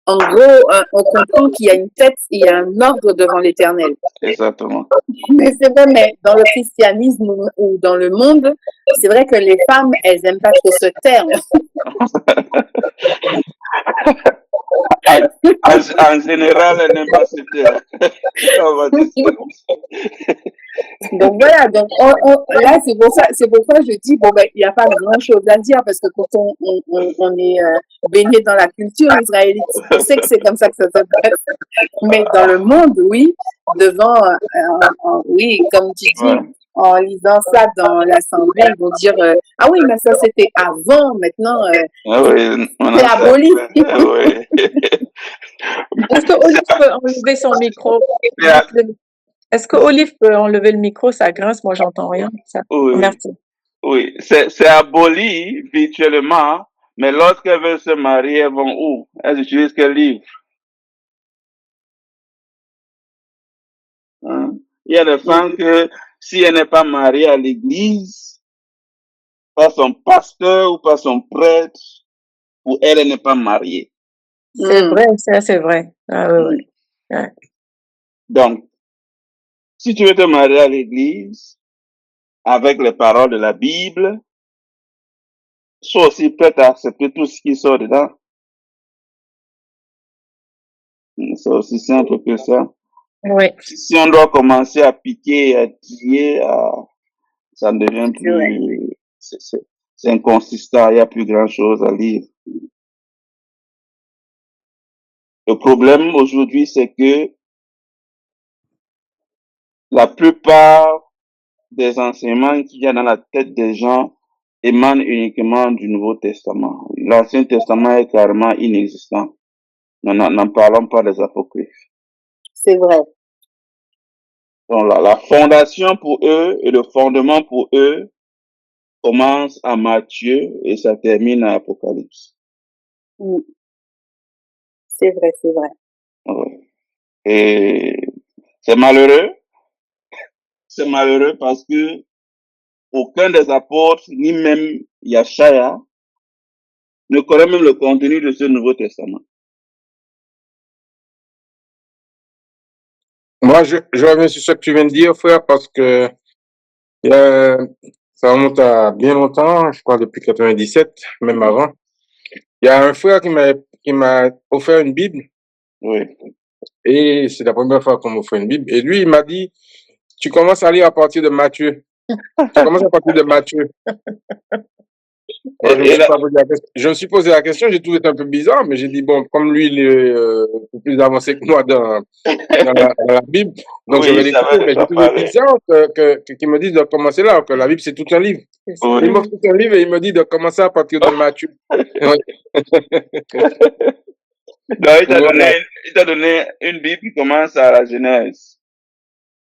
en gros, on comprend qu'il y a une tête, il y a un ordre devant l'Éternel. Exactement. Mais c'est vrai, mais dans le christianisme ou dans le monde, c'est vrai que les femmes, elles aiment pas trop ce terme. En général, elle n'aime pas ce terme. On va dire ça. Donc voilà, donc là, c'est pour ça que je dis, bon, ben, il n'y a pas grand chose à dire parce que quand on est baigné dans la culture israélite, on sait que c'est comme ça que ça se passe. Mais dans le monde, oui, devant, oui, comme tu dis, Ouais. en lisant ça dans l'Assemblée, ils vont dire, ah oui, mais ça c'était avant, maintenant, Ah oui, on c'est en sait aboli. après. Ah oui. Est-ce que Olive peut enlever son micro? Est-ce que Olive peut enlever le micro? Ça grince, moi j'entends rien. Ça. Oui, Merci. oui. C'est aboli virtuellement, mais lorsqu'elles veulent se marier, elles vont où? Elles utilisent quel livre? Hein? Il y a des femmes que si elle n'est pas mariée à l'église, par son pasteur ou par son prêtre, pour elle, elle n'est pas mariée. C'est vrai, ça c'est vrai. Ah, oui. Ouais. Donc, si tu veux te marier à l'église avec les paroles de la Bible, sois aussi prête à accepter tout ce qui sort dedans. C'est aussi simple que ça. Oui. Si on doit commencer à piquer, à tiller, ça ne devient plus, c'est inconsistant, il n'y a plus grand chose à lire. Le problème aujourd'hui, c'est que la plupart des enseignements qu'il y a dans la tête des gens émanent uniquement du Nouveau Testament. L'Ancien Testament est carrément inexistant. N'en parlons pas des apocryphes. C'est vrai. Donc la fondation pour eux et le fondement pour eux commence à Matthieu et ça termine à Apocalypse. C'est vrai, c'est vrai. Ouais. Et c'est malheureux. C'est malheureux parce que aucun des apôtres, ni même Yashaya, ne connaît même le contenu de ce Nouveau Testament. Moi, je reviens sur ce que tu viens de dire, frère, parce que ça remonte à bien longtemps, je crois depuis 97, même avant. Il y a un frère qui m'a offert une Bible, Oui. et c'est la première fois qu'on m'offre une Bible. Et lui, il m'a dit, tu commences à lire à partir de Matthieu. Tu commences à partir de Matthieu. Moi, je me suis posé la question, j'ai trouvé ça un peu bizarre, mais j'ai dit, bon, comme lui, il est plus avancé que moi dans la Bible, donc je vais Oui, ça l'écouter, va mais j'ai déjà trouvé parler. bizarre qu'il me dise de commencer là, alors que la Bible, c'est tout un livre. Oui. Il m'offre tout un livre et il me dit de commencer à partir de Matthieu. Oui. Donc, Voilà. il t'a donné une Bible qui commence à la Genèse.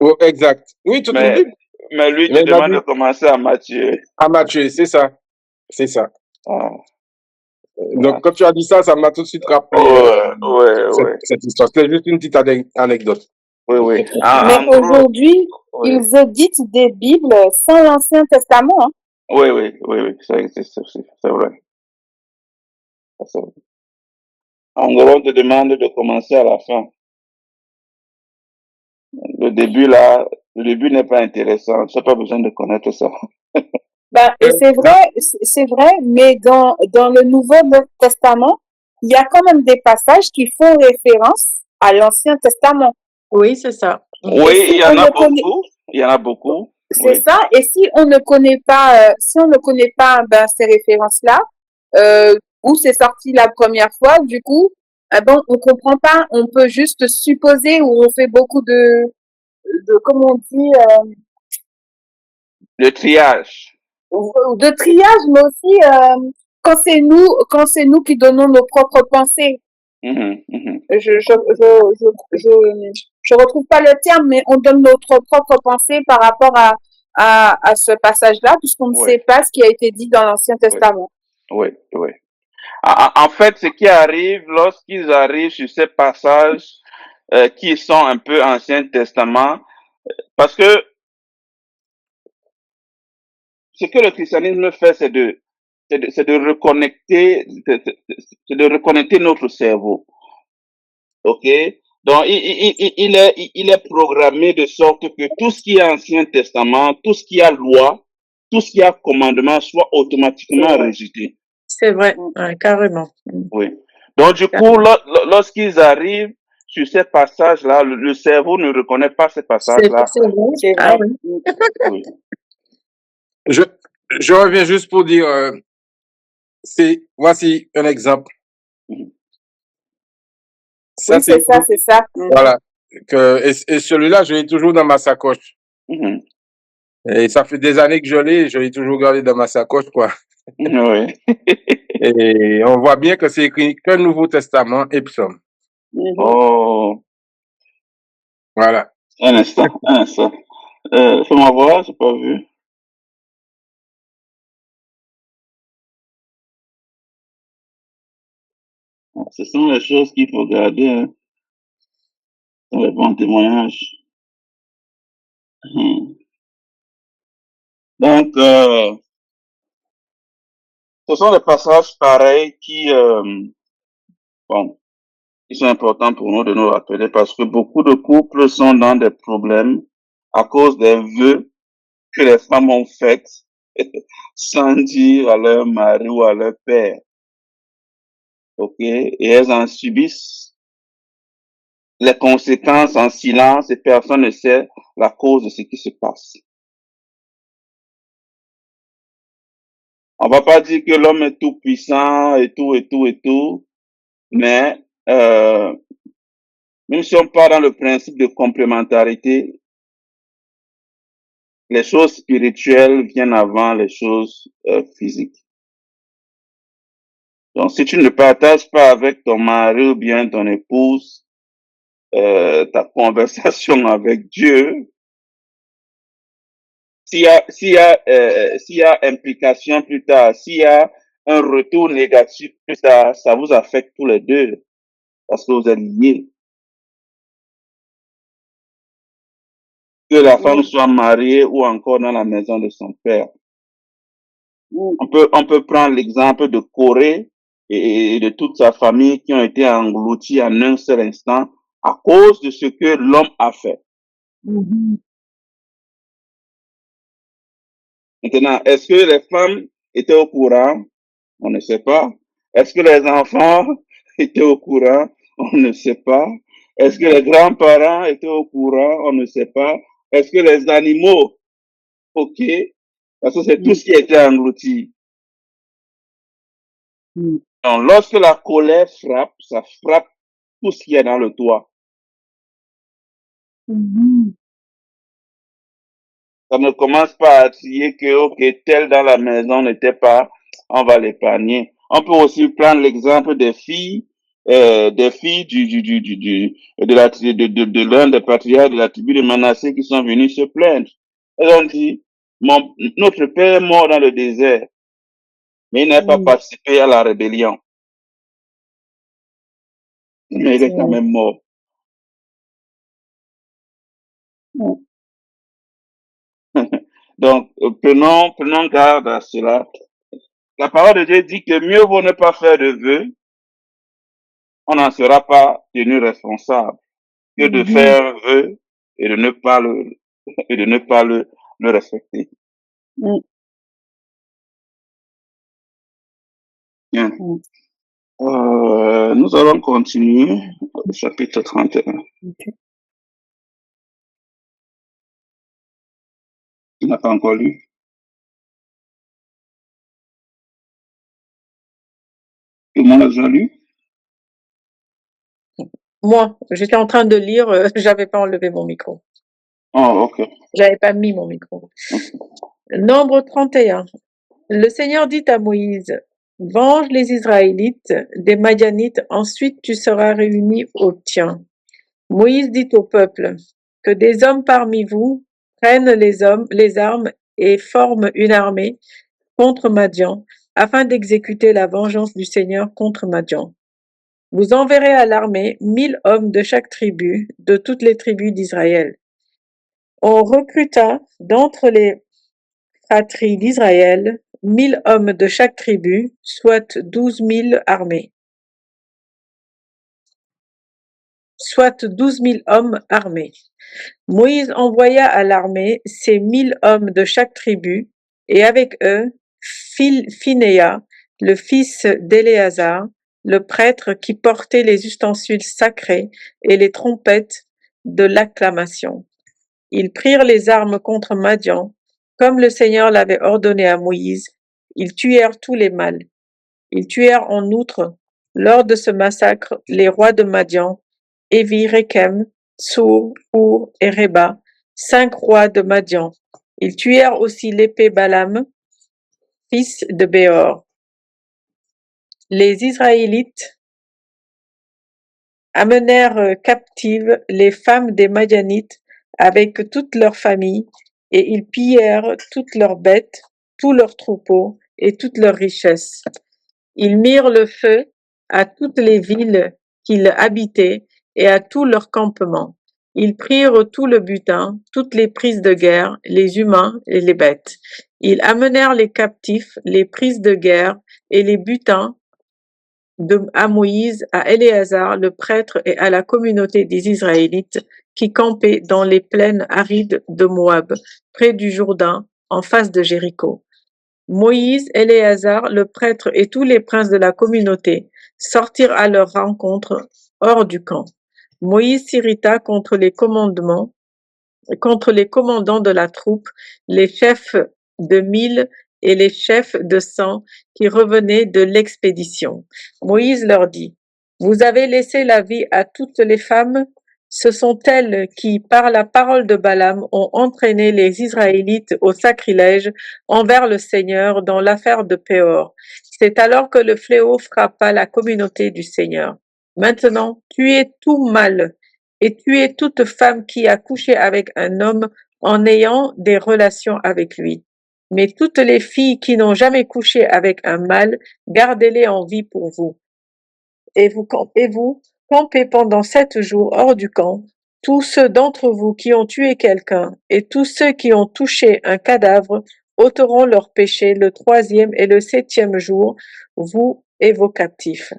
Oh, exact. Oui, toute une Bible. Mais lui, Mais tu il m'a demandes dit de commencer à Matthieu. à Matthieu, c'est ça. C'est ça. Ah, Donc, quand tu as dit ça, ça m'a tout de suite rappelé ouais. cette histoire. C'était juste une petite anecdote. Oui. Mais En gros, aujourd'hui, oui. ils éditent des Bibles sans l'Ancien Testament. Hein. Oui, ça existe aussi, c'est vrai. C'est vrai. En gros, on te demande de commencer à la fin. Le début n'est pas intéressant. Tu n'as pas besoin de connaître ça. Ben, et c'est vrai, mais dans le Nouveau Testament, il y a quand même des passages qui font référence à l'Ancien Testament. Oui, c'est ça. Oui, il y en a beaucoup. Il y en a beaucoup. C'est ça. Et si on ne connaît pas, ben, ces références-là, où c'est sorti la première fois, du coup, bon, on comprend pas. On peut juste supposer ou on fait beaucoup de comment on dit, Le triage. de triage, mais aussi quand c'est nous qui donnons nos propres pensées. Je retrouve pas le terme, mais on donne notre propre pensée par rapport à ce passage-là, puisqu'on ne sait pas ce qui a été dit dans l'Ancien Testament. Oui. En fait, ce qui arrive lorsqu'ils arrivent sur ces passages qui sont un peu Ancien Testament, parce que ce que le christianisme fait, c'est de reconnecter notre cerveau. OK? Donc, il est programmé de sorte que tout ce qui est Ancien Testament, tout ce qui a loi, tout ce qui a commandement soit automatiquement rejeté. C'est vrai, ouais, carrément. Oui. Donc, du coup, lorsqu'ils arrivent sur ces passages-là, le cerveau ne reconnaît pas ces passages-là. C'est vrai. C'est Ah vrai. oui. Oui. Je reviens juste pour dire, voici un exemple. Ça, Oui, c'est ça, c'est ça. voilà. Et celui-là, je l'ai toujours dans ma sacoche. Mhm. Et ça fait des années que je l'ai toujours gardé dans ma sacoche, quoi. Oui. Et on voit bien que c'est écrit que Nouveau Testament et Psaume. Oh, Voilà. un instant, un instant. Fais-moi voir, j'ai pas vu. Ce sont les choses qu'il faut garder, hein, dans les bons témoignages. Donc, ce sont des passages pareils bon, qui sont importants pour nous de nous rappeler parce que beaucoup de couples sont dans des problèmes à cause des vœux que les femmes ont faits sans dire à leur mari ou à leur père. OK? Et elles en subissent les conséquences en silence et personne ne sait la cause de ce qui se passe. On va pas dire que l'homme est tout puissant et tout, mais même si on part dans le principe de complémentarité, les choses spirituelles viennent avant les choses physiques. Donc, si tu ne partages pas avec ton mari ou bien ton épouse ta conversation avec Dieu, s'il y a implication plus tard, s'il y a un retour négatif plus tard, ça vous affecte tous les deux parce que vous êtes liés. Que la femme soit mariée ou encore dans la maison de son père. On peut prendre l'exemple de Corée et de toute sa famille qui ont été engloutis en un seul instant à cause de ce que l'homme a fait. Maintenant, est-ce que les femmes étaient au courant? On ne sait pas. Est-ce que les enfants étaient au courant? On ne sait pas. Est-ce que les grands-parents étaient au courant? On ne sait pas. Est-ce que les animaux? OK. Parce que c'est tout ce qui a été englouti. Donc, lorsque la colère frappe, ça frappe tout ce qui est dans le toit. Ça ne commence pas à crier que, OK, tel dans la maison n'était pas, on va l'épargner. On peut aussi prendre l'exemple des filles de l'un des patriarches de la tribu de Manassé qui sont venus se plaindre. Elles ont dit, notre père est mort dans le désert, mais il n'a pas participé à la rébellion. Mais il est quand même mort. Donc, prenons garde à cela. La parole de Dieu dit que mieux vaut ne pas faire de vœux, on n'en sera pas tenu responsable, que de faire un vœu et de ne pas le respecter. Bien. Nous allons continuer au chapitre 31. Il n'a pas encore lu. Tout le monde a déjà lu? Moi, j'étais en train de lire, j'avais pas enlevé mon micro. Oh, OK. J'avais pas mis mon micro. Nombre 31. Le Seigneur dit à Moïse, venge les Israélites des Madianites, ensuite tu seras réuni aux tiens. Moïse dit au peuple, que des hommes parmi vous prennent les armes et forment une armée contre Madian, afin d'exécuter la vengeance du Seigneur contre Madian. Vous enverrez à l'armée 1000 hommes de chaque tribu, de toutes les tribus d'Israël. On recruta d'entre les fratries d'Israël, 1000 hommes de chaque tribu, soit 12 000 armés. Soit 12 000 hommes armés. Moïse envoya à l'armée ces 1000 hommes de chaque tribu, et avec eux Phinéas, le fils d'Éléazar, le prêtre qui portait les ustensiles sacrés et les trompettes de l'acclamation. Ils prirent les armes contre Madian, comme le Seigneur l'avait ordonné à Moïse. Ils tuèrent tous les mâles. Ils tuèrent en outre, lors de ce massacre, les rois de Madian, Évi, Rékem, Tsour, Our et Réba, 5 rois de Madian. Ils tuèrent aussi l'épée Balaam, fils de Béor. Les Israélites amenèrent captives les femmes des Madianites avec toutes leurs familles, et ils pillèrent toutes leurs bêtes, tous leurs troupeaux et toutes leurs richesses. Ils mirent le feu à toutes les villes qu'ils habitaient et à tous leurs campements. Ils prirent tout le butin, toutes les prises de guerre, les humains et les bêtes. Ils amenèrent les captifs, les prises de guerre et les butins à Moïse, à Éléazar le prêtre et à la communauté des Israélites qui campaient dans les plaines arides de Moab, près du Jourdain, en face de Jéricho. Moïse, Éléazar le prêtre et tous les princes de la communauté sortirent à leur rencontre hors du camp. Moïse s'irrita contre les commandants de la troupe, les chefs de 1000 et les chefs de 100 qui revenaient de l'expédition. Moïse leur dit: Vous avez laissé la vie à toutes les femmes? Ce sont elles qui, par la parole de Balaam, ont entraîné les Israélites au sacrilège envers le Seigneur dans l'affaire de Péor. C'est alors que le fléau frappa la communauté du Seigneur. Maintenant, tuez tout mâle et tuez toute femme qui a couché avec un homme en ayant des relations avec lui. Mais toutes les filles qui n'ont jamais couché avec un mâle, gardez-les en vie pour vous. Et vous campez pendant 7 jours hors du camp, tous ceux d'entre vous qui ont tué quelqu'un, et tous ceux qui ont touché un cadavre, ôteront leur péché le 3e et le 7e jour, vous et vos captifs.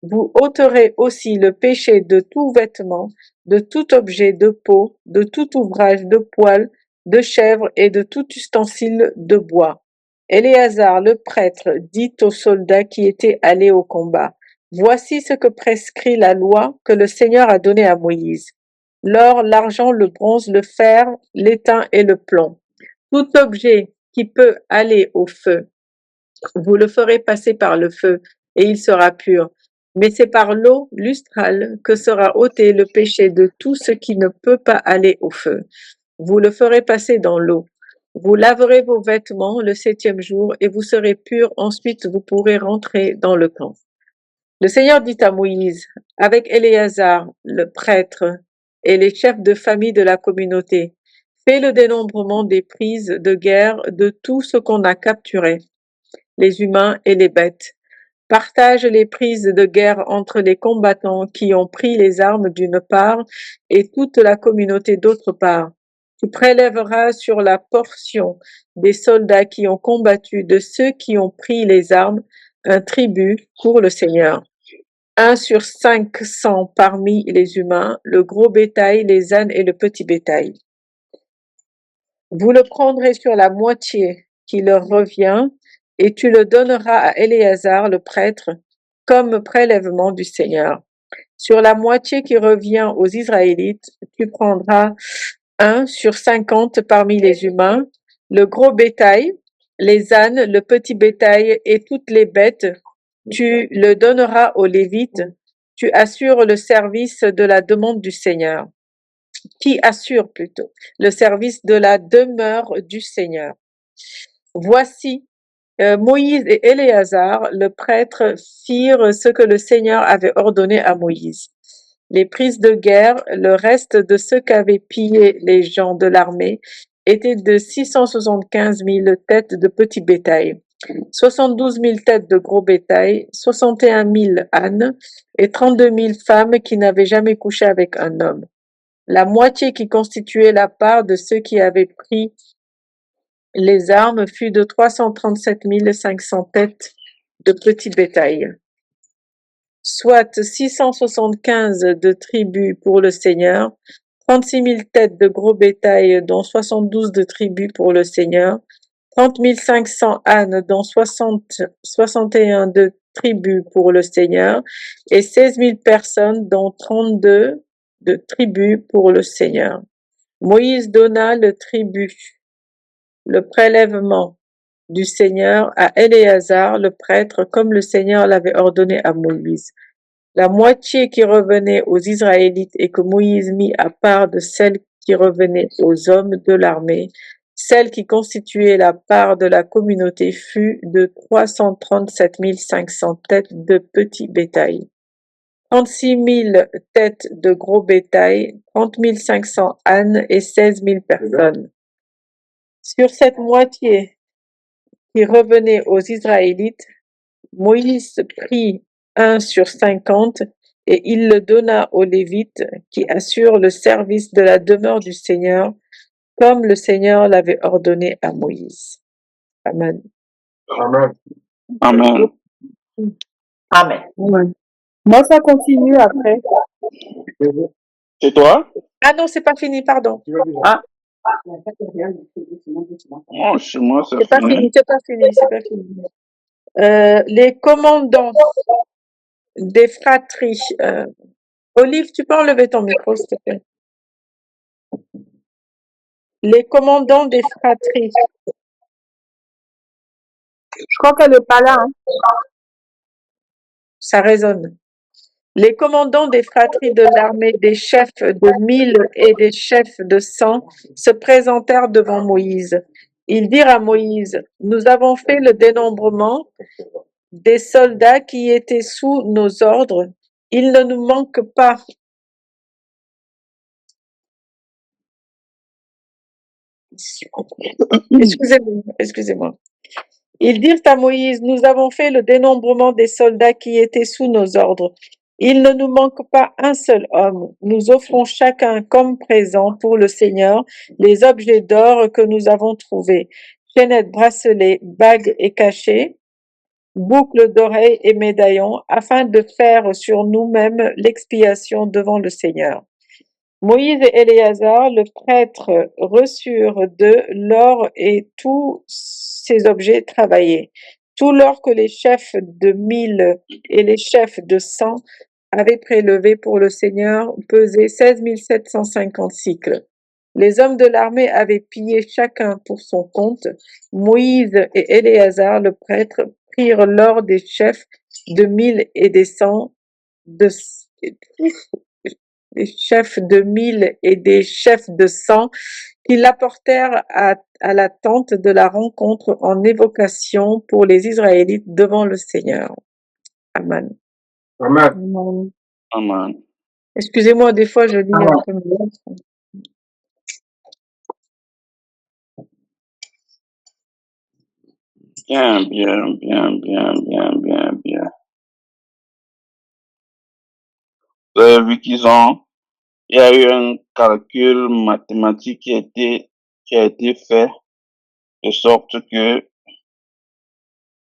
Vous ôterez aussi le péché de tout vêtement, de tout objet de peau, de tout ouvrage de poil, de chèvre et de tout ustensile de bois. Éléazar le prêtre dit aux soldats qui étaient allés au combat: Voici ce que prescrit la loi que le Seigneur a donnée à Moïse. L'or, l'argent, le bronze, le fer, l'étain et le plomb. Tout objet qui peut aller au feu, vous le ferez passer par le feu, et il sera pur. Mais c'est par l'eau lustrale que sera ôté le péché de tout ce qui ne peut pas aller au feu. Vous le ferez passer dans l'eau. Vous laverez vos vêtements le 7e jour, et vous serez purs. Ensuite, vous pourrez rentrer dans le camp. Le Seigneur dit à Moïse, avec Éléazar, le prêtre, et les chefs de famille de la communauté: Fais le dénombrement des prises de guerre de tout ce qu'on a capturé, les humains et les bêtes. Partage les prises de guerre entre les combattants qui ont pris les armes d'une part et toute la communauté d'autre part. Tu prélèveras sur la portion des soldats qui ont combattu de ceux qui ont pris les armes un tribut pour le Seigneur. 1 sur 500 parmi les humains, le gros bétail, les ânes et le petit bétail. Vous le prendrez sur la moitié qui leur revient, et tu le donneras à Éléazar le prêtre comme prélèvement du Seigneur. Sur la moitié qui revient aux Israélites, tu prendras 1 sur 50 parmi les humains, le gros bétail, les ânes, le petit bétail et toutes les bêtes. Tu le donneras aux Lévites. Tu assures le service de la demande du Seigneur. Qui assure plutôt le service de la demeure du Seigneur. Voici, Moïse et Éléazar, le prêtre, firent ce que le Seigneur avait ordonné à Moïse. Les prises de guerre, le reste de ce qu'avaient pillé les gens de l'armée, était de 675 000 têtes de petit bétail, 72 000 têtes de gros bétail, 61 000 ânes et 32 000 femmes qui n'avaient jamais couché avec un homme. La moitié qui constituait la part de ceux qui avaient pris Les armes furent de 337 500 têtes de petit bétail, soit 675 de tribus pour le Seigneur, 36 000 têtes de gros bétail, dont 72 de tribus pour le Seigneur, 30 500 ânes, dont 61 de tribus pour le Seigneur, et 16 000 personnes, dont 32 de tribus pour le Seigneur. Moïse donna le tribut, le prélèvement du Seigneur à Éléazar le prêtre, comme le Seigneur l'avait ordonné à Moïse. La moitié qui revenait aux Israélites et que Moïse mit à part de celle qui revenait aux hommes de l'armée, celle qui constituait la part de la communauté fut de 337 500 têtes de petit bétail, 36 000 têtes de gros bétail, 30 500 ânes et 16 000 personnes. Sur cette moitié qui revenait aux Israélites, Moïse prit 1 sur 50 et il le donna aux Lévites qui assurent le service de la demeure du Seigneur, comme le Seigneur l'avait ordonné à Moïse. Amen. Amen. Amen. Amen. Ouais. Moi, ça continue après. C'est toi? Ah non, c'est pas fini, pardon. Ah, Oh, chez moi, c'est C'est pas fini. fini, c'est pas fini, c'est pas fini. Les commandants des fratries. Olive, tu peux enlever ton micro, s'il te plaît. Les commandants des fratries. je crois qu'elle n'est pas là. Hein. Ça résonne. Les commandants des fratries de l'armée, des chefs de 1000 et des chefs de 100 se présentèrent devant Moïse. Ils dirent à Moïse, nous avons fait le dénombrement des soldats qui étaient sous nos ordres. Il ne nous manque pas. Excusez-moi. Ils dirent à Moïse, nous avons fait le dénombrement des soldats qui étaient sous nos ordres. Il ne nous manque pas un seul homme. Nous offrons chacun comme présent pour le Seigneur les objets d'or que nous avons trouvés, chaînettes, bracelets, bagues et cachets, boucles d'oreilles et médaillons, afin de faire sur nous-mêmes l'expiation devant le Seigneur. Moïse et Éléazar, le prêtre, reçurent d'eux l'or et tous ces objets travaillés. Tout l'or que les chefs de 1000 et les chefs de 100 avaient prélevé pour le Seigneur pesait 16 750 cycles. Les hommes de l'armée avaient pillé chacun pour son compte. Moïse et Éléazar, le prêtre, prirent l'or des chefs de 1000 et des 100 des chefs de 1000 et des chefs de 100 qui l'apportèrent à la tente de la rencontre en évocation pour les Israélites devant le Seigneur. Amen. Amen. Amen. Excusez-moi, des fois je lis un peu mieux. Bien, bien, bien, bien, bien, bien, bien. Vous avez vu il y a eu un calcul mathématique qui a été fait de sorte que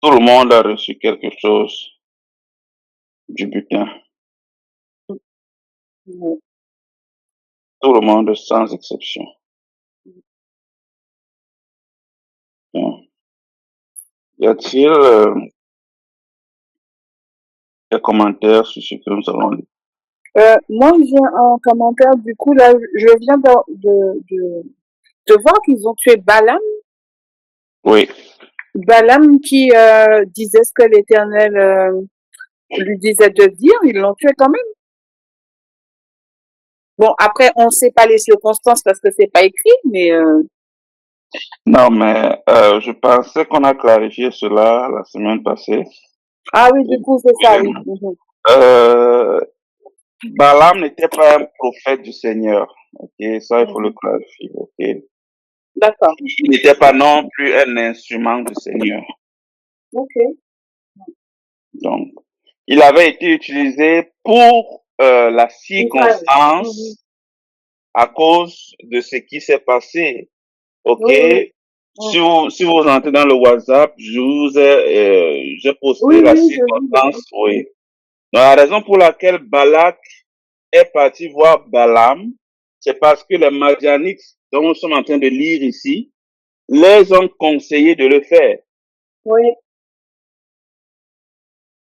tout le monde a reçu quelque chose du butin. Tout le monde sans exception. Bien. Y a-t-il des commentaires sur ce que nous avons lu? moi, j'ai un commentaire. Du coup, là, je viens de voir qu'ils ont tué Balaam. Oui. Balaam qui disait ce que l'Éternel lui disait de dire. Ils l'ont tué quand même. Bon, après, on ne sait pas les circonstances parce que c'est pas écrit, mais Non, mais je pensais qu'on a clarifié cela la semaine passée. ah oui, du coup, c'est ça, oui. Mhm. Balaam n'était pas un prophète du Seigneur. Ok, ça, il faut le clarifier. Ok. D'accord. Il n'était pas non plus un instrument du Seigneur. Ok. Donc, il avait été utilisé pour la circonstance à cause de ce qui s'est passé. Ok. Oui, oui. Si vous entrez dans le WhatsApp, j'ai posté Oui, la oui, je vis circonstance, oui. Donc, la raison pour laquelle Balak est parti voir Balaam, c'est parce que les Madianites, dont nous sommes en train de lire ici, les ont conseillé de le faire. Oui,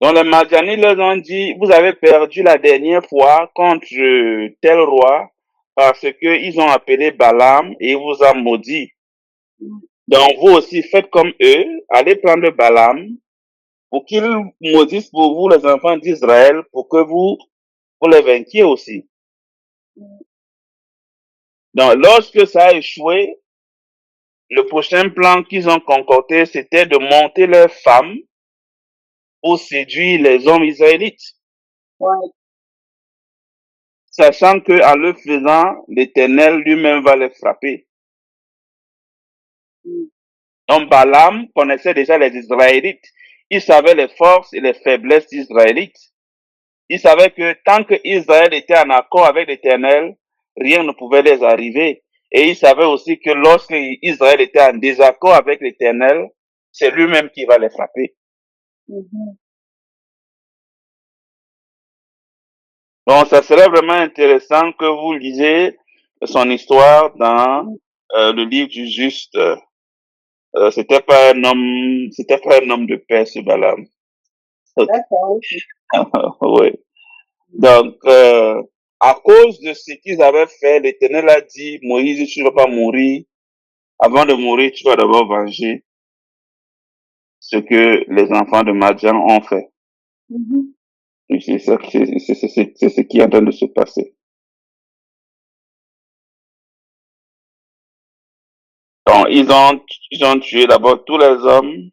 Donc les Madianites leur ont dit, vous avez perdu la dernière fois contre tel roi parce que ils ont appelé Balaam et il vous a maudit. Donc vous aussi faites comme eux, allez prendre Balaam pour qu'il maudisse pour vous les enfants d'Israël pour que vous les vainquiez aussi. Donc lorsque ça a échoué, le prochain plan qu'ils ont concocté, c'était de monter leurs femmes pour séduire les hommes israélites. ouais. Sachant que en le faisant, l'Éternel lui-même va les frapper. Donc Balaam connaissait déjà les Israélites. Il savait les forces et les faiblesses des Israélites. Il savait que tant que Israël était en accord avec l'Éternel, rien ne pouvait les arriver. Et il savait aussi que lorsque Israël était en désaccord avec l'Éternel, c'est lui-même qui va les frapper. Mhm. Donc, ça serait vraiment intéressant que vous lisiez son histoire dans le livre du juste. C'était pas un homme de paix, ce Balaam. D'accord, ok. Oui. Donc, à cause de ce qu'ils avaient fait, l'Éternel a dit, Moïse, tu ne vas pas mourir. Avant de mourir, tu vas d'abord venger ce que les enfants de Madian ont fait. Mhm. Et c'est ce qui est en train de se passer. Donc, ils ont tué d'abord tous les hommes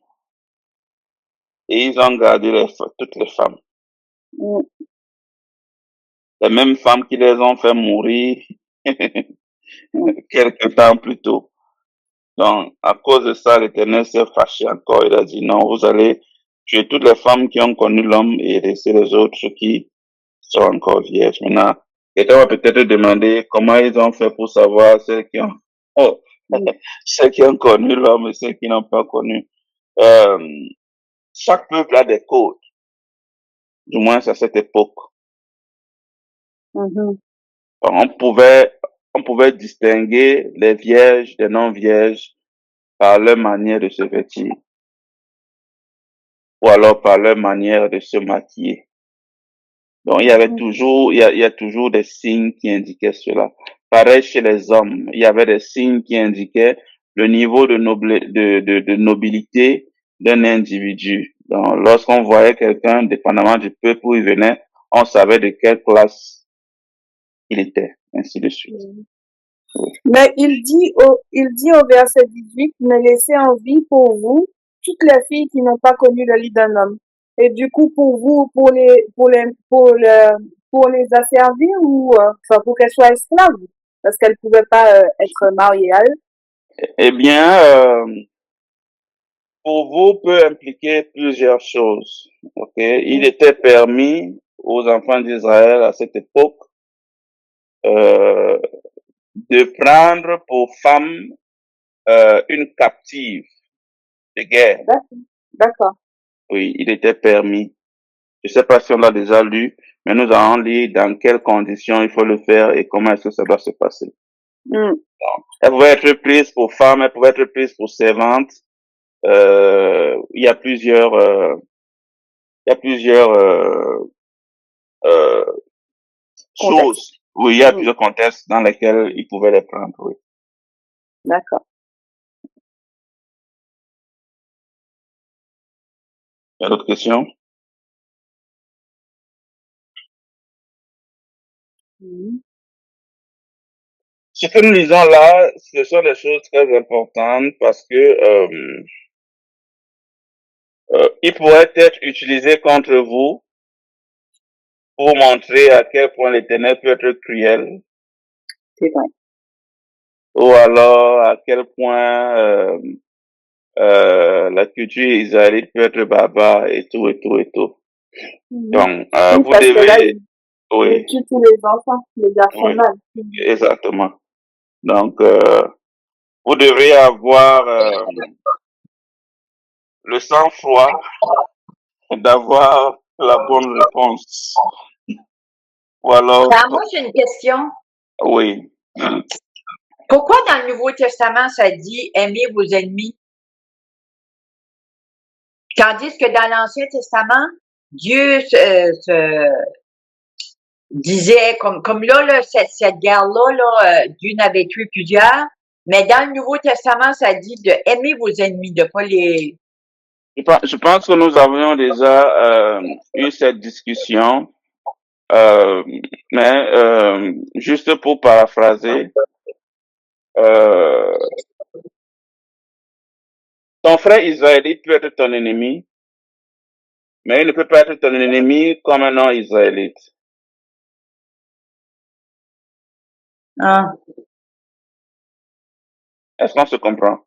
et ils ont gardé toutes les femmes. Mm. Les mêmes femmes qui les ont fait mourir quelques temps plus tôt. Donc, à cause de ça, l'Éternel s'est fâché encore. Il a dit, non, vous allez tuer toutes les femmes qui ont connu l'homme et laisser les autres qui sont encore vierges. Maintenant, quelqu'un va peut-être demander comment ils ont fait pour savoir celles qui ont, oh, celles qui ont connu l'homme et celles qui n'ont pas connu. Euh, Chaque peuple a des codes, du moins à cette époque. Mhm. On pouvait distinguer les vierges des non-vierges par leur manière de se vêtir ou alors par leur manière de se maquiller. Donc, il y avait toujours, il y a toujours des signes qui indiquaient cela. Pareil chez les hommes, il y avait des signes qui indiquaient le niveau de nobilité d'un individu. Donc, lorsqu'on voyait quelqu'un, dépendamment du peuple où il venait, on savait de quelle classe il était, ainsi de suite. Mais il dit au verset 18, ne laissez en vie pour vous toutes les filles qui n'ont pas connu le lit d'un homme. Et du coup, pour vous, pour les asservir ou, enfin, pour qu'elles soient esclaves, parce qu'elles pouvaient pas être mariées à eux. Eh bien, pour vous peut impliquer plusieurs choses. Ok, il était permis aux enfants d'Israël à cette époque de prendre pour femme une captive de guerre. D'accord. Oui, il était permis. Je sais pas si on l'a déjà lu, mais nous allons lire dans quelles conditions il faut le faire et comment est-ce que ça doit se passer. Mm. Elle pouvait être prise pour femme, elle pouvait être prise pour servante. Il y a plusieurs choses. Oui, il y a plusieurs contextes dans lesquels ils pouvaient les prendre. Oui. D'accord. Il y a d'autres questions? Ce que nous lisons là, ce sont des choses très importantes parce que il pourrait être utilisé contre vous pour montrer à quel point l'Éternel peut être cruel, C'est vrai. ou alors à quel point la culture israélite peut être barbare et tout et tout et tout. Donc, Oui, vous parce que là, devez, il oui, tue tous les enfants, les garçons oui, mâles. exactement. Donc, vous devriez avoir le sang-froid d'avoir la bonne réponse. Ou alors, Moi, j'ai une question. oui. Pourquoi dans le Nouveau Testament, ça dit aimez vos ennemis? Tandis que dans l'Ancien Testament, Dieu disait, comme là, cette guerre-là, Dieu n'avait tué plusieurs, mais dans le Nouveau Testament, ça dit de aimer vos ennemis, de pas les... Je pense que nous avions déjà eu cette discussion, mais juste pour paraphraser, ton frère israélite peut être ton ennemi, mais il ne peut pas être ton ennemi comme un non-israélite. Ah, Est-ce qu'on se comprend?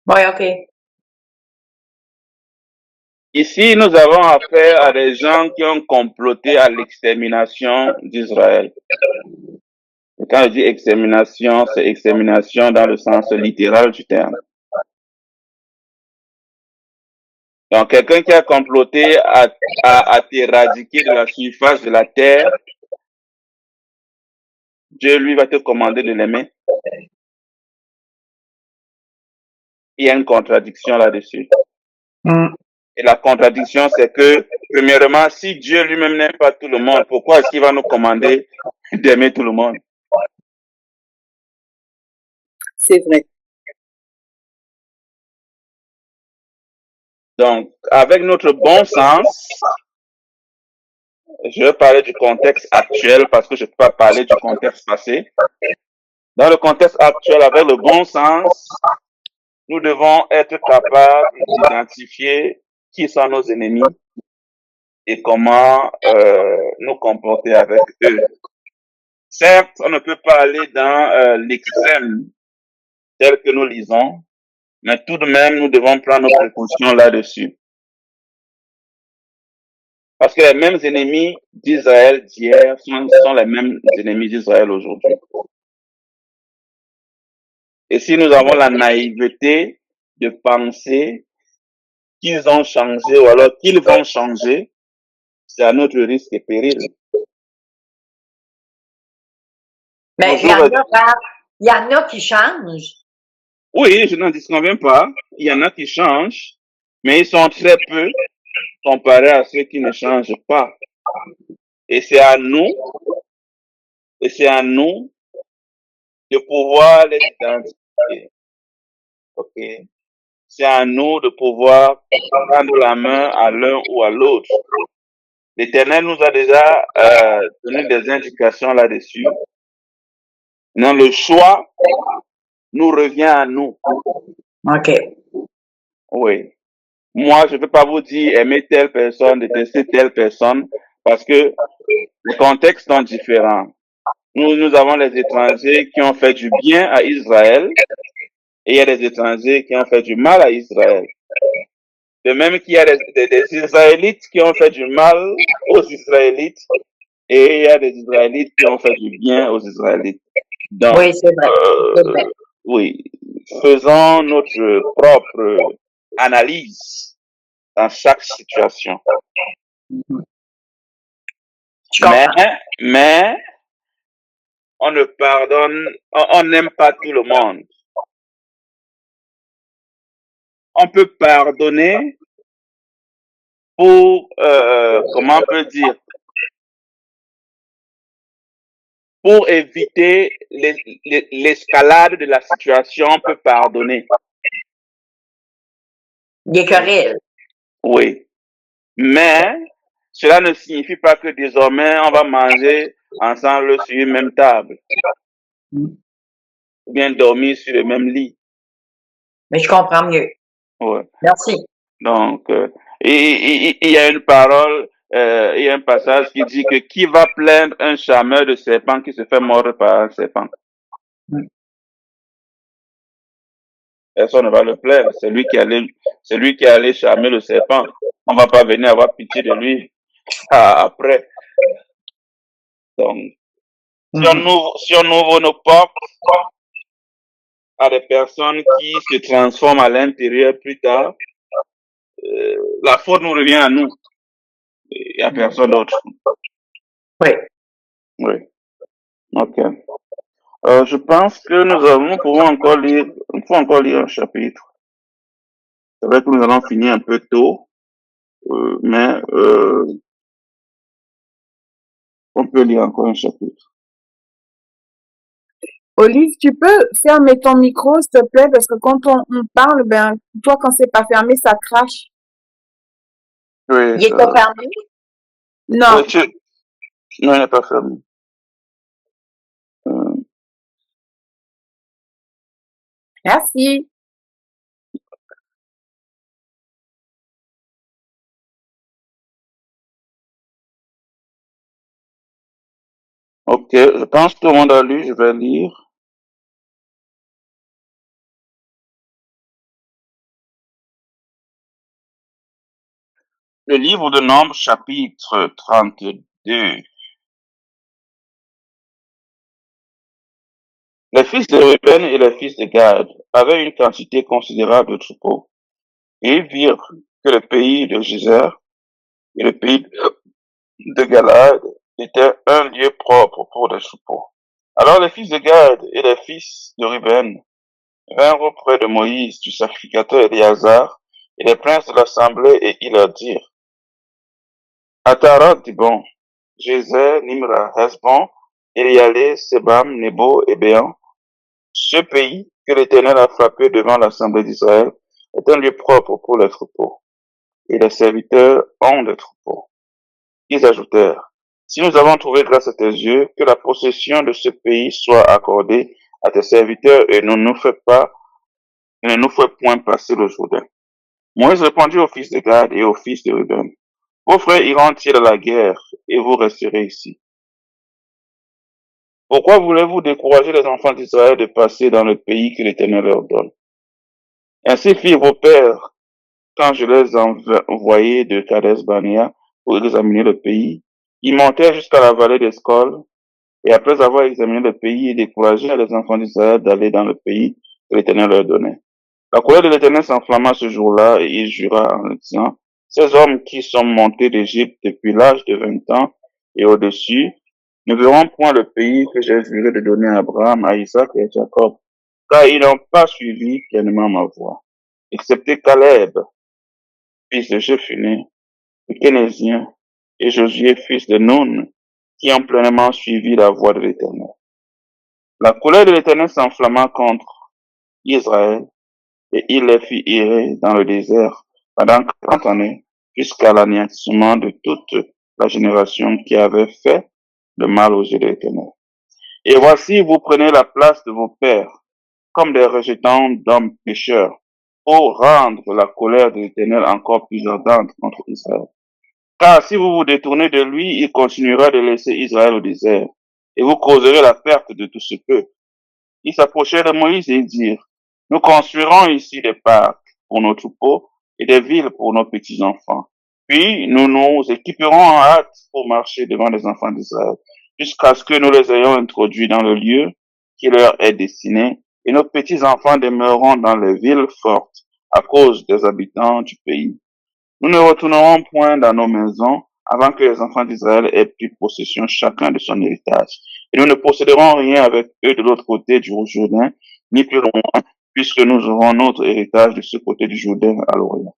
oui, OK. Ici, nous avons affaire à des gens qui ont comploté à l'extermination d'Israël. Et quand je dis extermination, c'est extermination dans le sens littéral du terme. Donc, quelqu'un qui a comploté à t'éradiquer de la surface de la terre, Dieu lui va te commander de l'aimer. Il y a une contradiction là-dessus. Et la contradiction, c'est que, premièrement, si Dieu lui-même n'aime pas tout le monde, pourquoi est-ce qu'il va nous commander d'aimer tout le monde? C'est vrai. Donc, avec notre bon sens, je vais parler du contexte actuel parce que je ne peux pas parler du contexte passé. Dans le contexte actuel, avec le bon sens, nous devons être capables d'identifier qui sont nos ennemis et comment nous comporter avec eux. Certes, on ne peut pas aller dans l'extrême tel que nous lisons, mais tout de même, nous devons prendre nos précautions là-dessus. Parce que les mêmes ennemis d'Israël d'hier sont les mêmes ennemis d'Israël aujourd'hui. Et si nous avons la naïveté de penser qu'ils ont changé ou alors qu'ils vont changer, c'est à notre risque et péril. Mais il y en a qui changent. Oui, je n'en disconviens pas. Il y en a qui changent, mais ils sont très peu comparés à ceux qui ne changent pas. Et c'est à nous de pouvoir les identifier. Ok? C'est à nous de pouvoir prendre la main à l'un ou à l'autre. L'Éternel nous a déjà donné des indications là-dessus. Non, le choix nous revient à nous. OK. Oui. Moi, je ne peux pas vous dire aimer telle personne, détester telle personne, parce que les contextes sont différents. Nous avons les étrangers qui ont fait du bien à Israël, et il y a des étrangers qui ont fait du mal à Israël. De même qu'il y a des Israélites qui ont fait du mal aux Israélites, et il y a des Israélites qui ont fait du bien aux Israélites. Donc, Oui, c'est vrai. oui, faisons notre propre analyse dans chaque situation. Mais, on ne pardonne, on n'aime pas tout le monde. On peut pardonner pour, comment on peut dire, pour éviter l'escalade de la situation, on peut pardonner. Des querelles. Oui. Mais, cela ne signifie pas que désormais, on va manger ensemble sur une même table. Ou bien dormir sur le même lit. Mais je comprends mieux. Ouais. Merci. Donc, il y a une parole, il y a un passage qui dit que qui va plaindre un charmeur de serpent qui se fait mordre par un serpent? Personne ne va le plaindre. C'est lui qui est allé charmer le serpent. On va pas venir avoir pitié de lui après. Donc, si on ouvre nos portes, à des personnes qui se transforment à l'intérieur plus tard, la faute nous revient à nous et à personne d'autre. Oui. Oui. Ok. Je pense que nous pouvons encore lire, il faut encore lire un chapitre. C'est vrai que nous allons finir un peu tôt, mais on peut lire encore un chapitre. Olive, tu peux fermer ton micro, s'il te plaît, parce que quand on parle, ben, toi, quand c'est pas fermé, ça crache. Oui. Il était fermé? Non. Non, il n'est pas fermé. Merci. Ok, je pense que tout le monde a lu, je vais lire. Le livre de Nombres, chapitre 32. Les fils de Ruben et les fils de Gad avaient une quantité considérable de troupeaux. Et ils virent que le pays de Gézer et le pays de Galaad étaient un lieu propre pour des troupeaux. Alors les fils de Gad et les fils de Ruben vinrent auprès de Moïse, du sacrificateur Éléazar, et les princes de l'assemblée, et ils leur dirent, Atarat, Dibon, Gézer, Nimra, Hesbon, Elialé, Sebam, Nebo et Béan, ce pays que l'Éternel a frappé devant l'assemblée d'Israël est un lieu propre pour les troupeaux, et les serviteurs ont des troupeaux. Ils ajoutèrent, si nous avons trouvé grâce à tes yeux, que la possession de ce pays soit accordée à tes serviteurs et ne nous fait point passer le Jourdain. Moïse répondit aux fils de Gad et aux fils de Ruben, vos frères iront-ils à la guerre et vous resterez ici? Pourquoi voulez-vous décourager les enfants d'Israël de passer dans le pays que l'Éternel leur donne? Ainsi firent vos pères quand je les envoyais de Kades Barnea pour examiner le pays. Ils montèrent jusqu'à la vallée d'Escol, et après avoir examiné le pays, ils découragèrent les enfants d'Israël d'aller dans le pays que l'Éternel leur donnait. La colère de l'Éternel s'enflamma ce jour-là, et il jura en disant, ces hommes qui sont montés d'Égypte depuis l'âge de 20 ans et au-dessus ne verront point le pays que j'ai juré de donner à Abraham, à Isaac et à Jacob, car ils n'ont pas suivi pleinement ma voie, excepté Caleb, fils de Jephunnée, le Kénésien, et Josué, fils de Nun, qui ont pleinement suivi la voie de l'Éternel. La colère de l'Éternel s'enflamma contre Israël, et il les fit errer dans le désert pendant 40 années, jusqu'à l'anéantissement de toute la génération qui avait fait le mal aux yeux de l'Éternel. Et voici, vous prenez la place de vos pères, comme des rejetants d'hommes pécheurs, pour rendre la colère de l'Éternel encore plus ardente contre Israël. Car si vous vous détournez de lui, il continuera de laisser Israël au désert, et vous causerez la perte de tout ce peuple. Ils s'approchèrent de Moïse et ils dirent, nous construirons ici des parcs pour nos troupeaux et des villes pour nos petits-enfants. Puis nous nous équiperons en hâte pour marcher devant les enfants d'Israël, jusqu'à ce que nous les ayons introduits dans le lieu qui leur est destiné, et nos petits-enfants demeureront dans les villes fortes à cause des habitants du pays. Nous ne retournerons point dans nos maisons avant que les enfants d'Israël aient pris possession chacun de son héritage. Et nous ne posséderons rien avec eux de l'autre côté du Jourdain, ni plus loin, puisque nous aurons notre héritage de ce côté du Jourdain à l'Orient.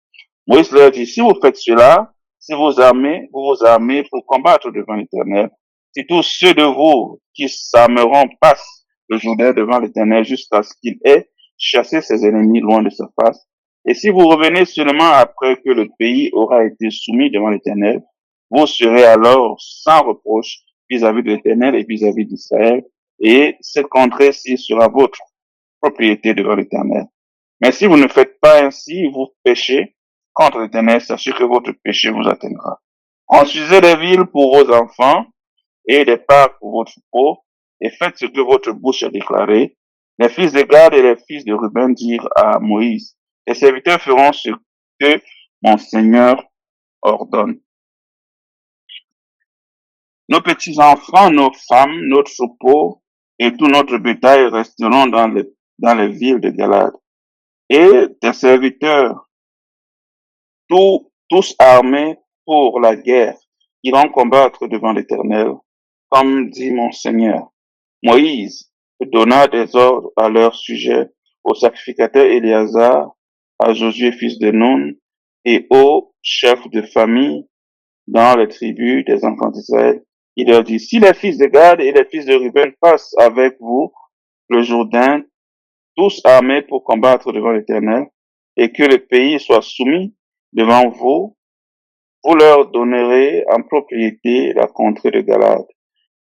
Moïse leur dit, si vous faites cela, si vous vous armez pour combattre devant l'Éternel, si tous ceux de vous qui s'armeront passent le Jourdain devant l'Éternel jusqu'à ce qu'il ait chassé ses ennemis loin de sa face, et si vous revenez seulement après que le pays aura été soumis devant l'Éternel, vous serez alors sans reproche vis-à-vis de l'Éternel et vis-à-vis d'Israël, et cette contrée-ci sera votre propriété devant l'Éternel. Mais si vous ne faites pas ainsi, vous péchez contre l'Éternel, sachez que votre péché vous atteindra. Construisez des villes pour vos enfants et des parcs pour vos troupeaux, et faites ce que votre bouche a déclaré. Les fils de Gad et les fils de Ruben dirent à Moïse, les serviteurs feront ce que mon Seigneur ordonne. Nos petits-enfants, nos femmes, nos troupeaux et tout notre bétail resteront dans dans les villes de Galade. Et tes serviteurs, tous armés pour la guerre, iront combattre devant l'Éternel, comme dit mon Seigneur. Moïse donna des ordres à leur sujet au sacrificateur Éléazar, à Josué fils de Nun, et aux chefs de famille dans les tribus des enfants d'Israël. Il leur dit, si les fils de Gad et les fils de Ruben passent avec vous le Jourdain, tous armés pour combattre devant l'Éternel, et que le pays soit soumis devant vous, vous leur donnerez en propriété la contrée de Galade.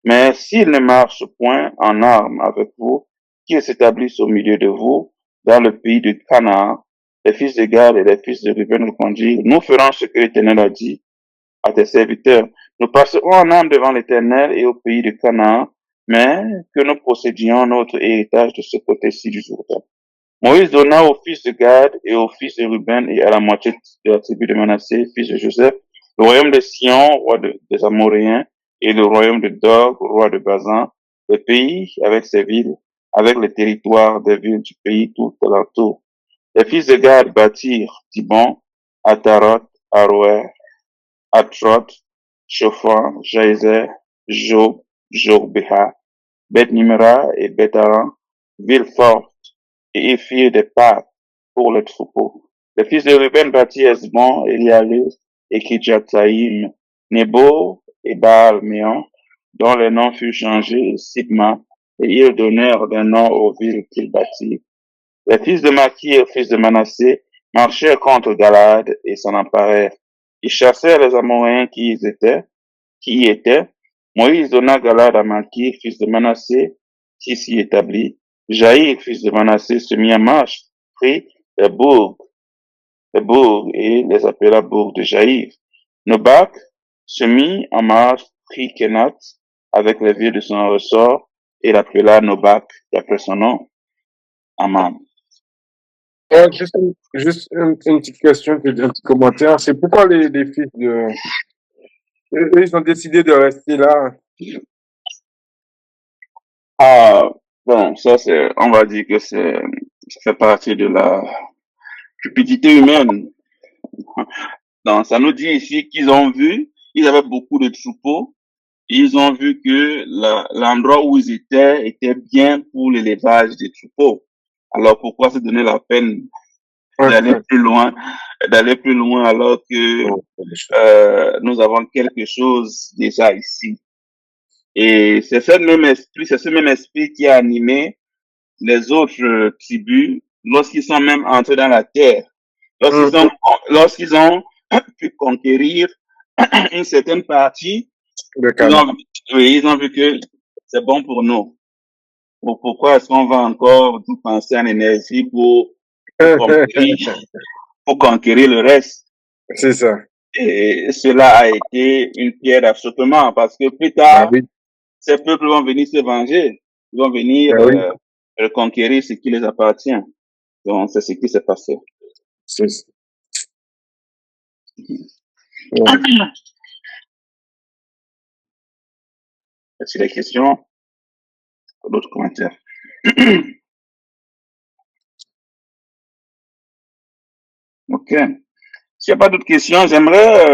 Mais s'ils ne marchent point en armes avec vous, qu'ils s'établissent au milieu de vous, dans le pays de Canaan, les fils de Gad et les fils de Ruben répondirent, nous ferons ce que l'Éternel a dit à tes serviteurs. Nous passerons en armes devant l'Éternel et au pays de Canaan, mais que nous possédions notre héritage de ce côté-ci du Jourdain. Moïse donna aux fils de Gad et aux fils de Ruben et à la moitié de la tribu de Manassé, fils de Joseph, le royaume de Sion, roi des Amoréens, et le royaume de Dog, roi de Bazan, le pays avec ses villes, avec les territoires des villes du pays tout alentour. Les fils de Gad bâtirent Dibon, Ataroth, Aroer, Atroth, Shofan, Jaézer, Job, Jorbeha, Beth-Nimra et Beth-Aran, villes fortes, et ils firent des pâtes pour les troupeaux. Les fils de Ruben bâtirent Hesbon, Elialé, et Kidjathaïm, Nebo et Baal-Méon, dont les noms furent changés, Sibma, et ils donnèrent des noms aux villes qu'ils bâtirent. Les fils de Makir, fils de Manassé, marchèrent contre Galade et s'en emparèrent. Ils chassèrent les Amoréens qui y étaient. Moïse donna Galade à Makir, fils de Manassé, qui s'y établit. Jaïr, fils de Manassé, se mit en marche, prit les bourgs, et les appela bourgs de Jaïr. Nobak se mit en marche, prit Kenat, avec les villes de son ressort, et l'appela Nobak, d'après son nom, Aman. Juste une petite question, un petit commentaire. C'est pourquoi les fils de... Eux, ils ont décidé de rester là. Ah, bon, ça on va dire que ça fait partie de la cupidité humaine. Donc, ça nous dit ici qu'ils ont vu, ils avaient beaucoup de troupeaux, et ils ont vu que l'endroit où ils étaient était bien pour l'élevage des troupeaux. Alors, pourquoi se donner la peine d'aller plus loin alors que nous avons quelque chose déjà ici? Et c'est ce même esprit qui a animé les autres tribus lorsqu'ils sont même entrés dans la terre, lorsqu'ils ont pu conquérir une certaine partie, ils ont vu que c'est bon pour nous. Pourquoi est-ce qu'on va encore dépenser en énergie pour conquérir le reste? C'est ça. Et cela a été une pierre d'achoppement parce que plus tard, ces peuples vont venir se venger. Ils vont venir reconquérir ce qui les appartient. Donc, c'est ce qui s'est passé. C'est ça. Est-ce qu'il y a des questions? D'autres commentaires? Ok. S'il n'y a pas d'autres questions, j'aimerais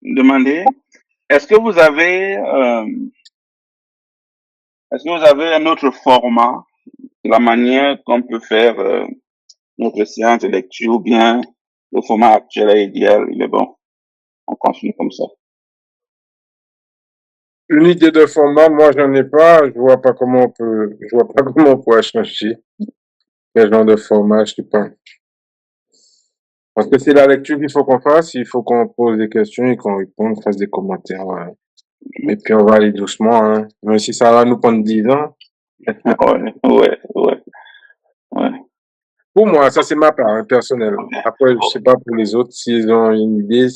demander, est-ce que vous avez un autre format, la manière qu'on peut faire notre séance de lecture, ou bien le format actuel est idéal, il est bon? On continue comme ça. Une idée de format, moi j'en ai pas, je vois pas comment on pourrait changer. Quel genre de format, je sais pas. Parce que c'est la lecture qu'il faut qu'on fasse, il faut qu'on pose des questions et qu'on réponde, fasse des commentaires, ouais. Et puis on va aller doucement, hein. Même si ça va nous prendre 10 ans. Ouais. Pour moi, ça c'est ma part, hein, personnelle. Après, je sais pas pour les autres s'ils ont une idée.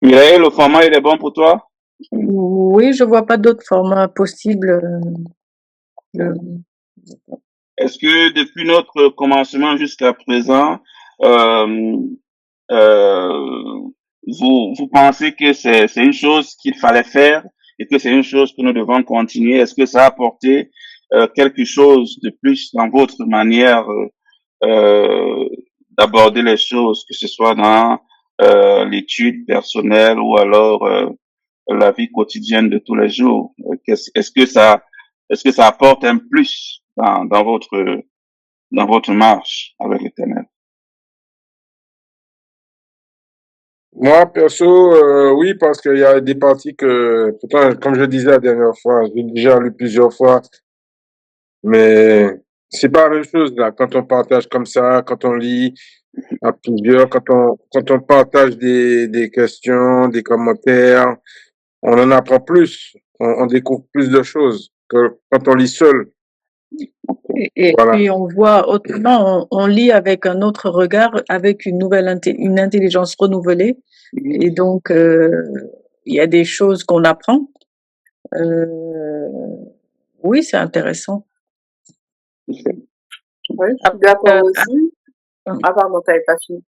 Mireille, le format il est bon pour toi? Oui, je vois pas d'autre format possible. Est-ce que depuis notre commencement jusqu'à présent, vous pensez que c'est une chose qu'il fallait faire et que c'est une chose que nous devons continuer? Est-ce que ça a apporté quelque chose de plus dans votre manière d'aborder les choses, que ce soit dans l'étude personnelle ou alors la vie quotidienne de tous les jours? Est-ce que ça apporte un plus dans votre marche avec l'Éternel? Moi, perso, oui, parce qu'il y a des parties que, pourtant, comme je disais la dernière fois, j'ai déjà lu plusieurs fois, mais c'est pas la même chose, là, quand on partage comme ça, quand on lit à plusieurs, quand on partage des questions, des commentaires, on en apprend plus, on découvre plus de choses que quand on lit seul. Et Voilà. puis on voit autrement, on lit avec un autre regard, avec une une intelligence renouvelée. Et donc, il y a des choses qu'on apprend. Oui, c'est intéressant. Oui, je suis d'accord aussi. Ah, pardon, t'avais pas fini.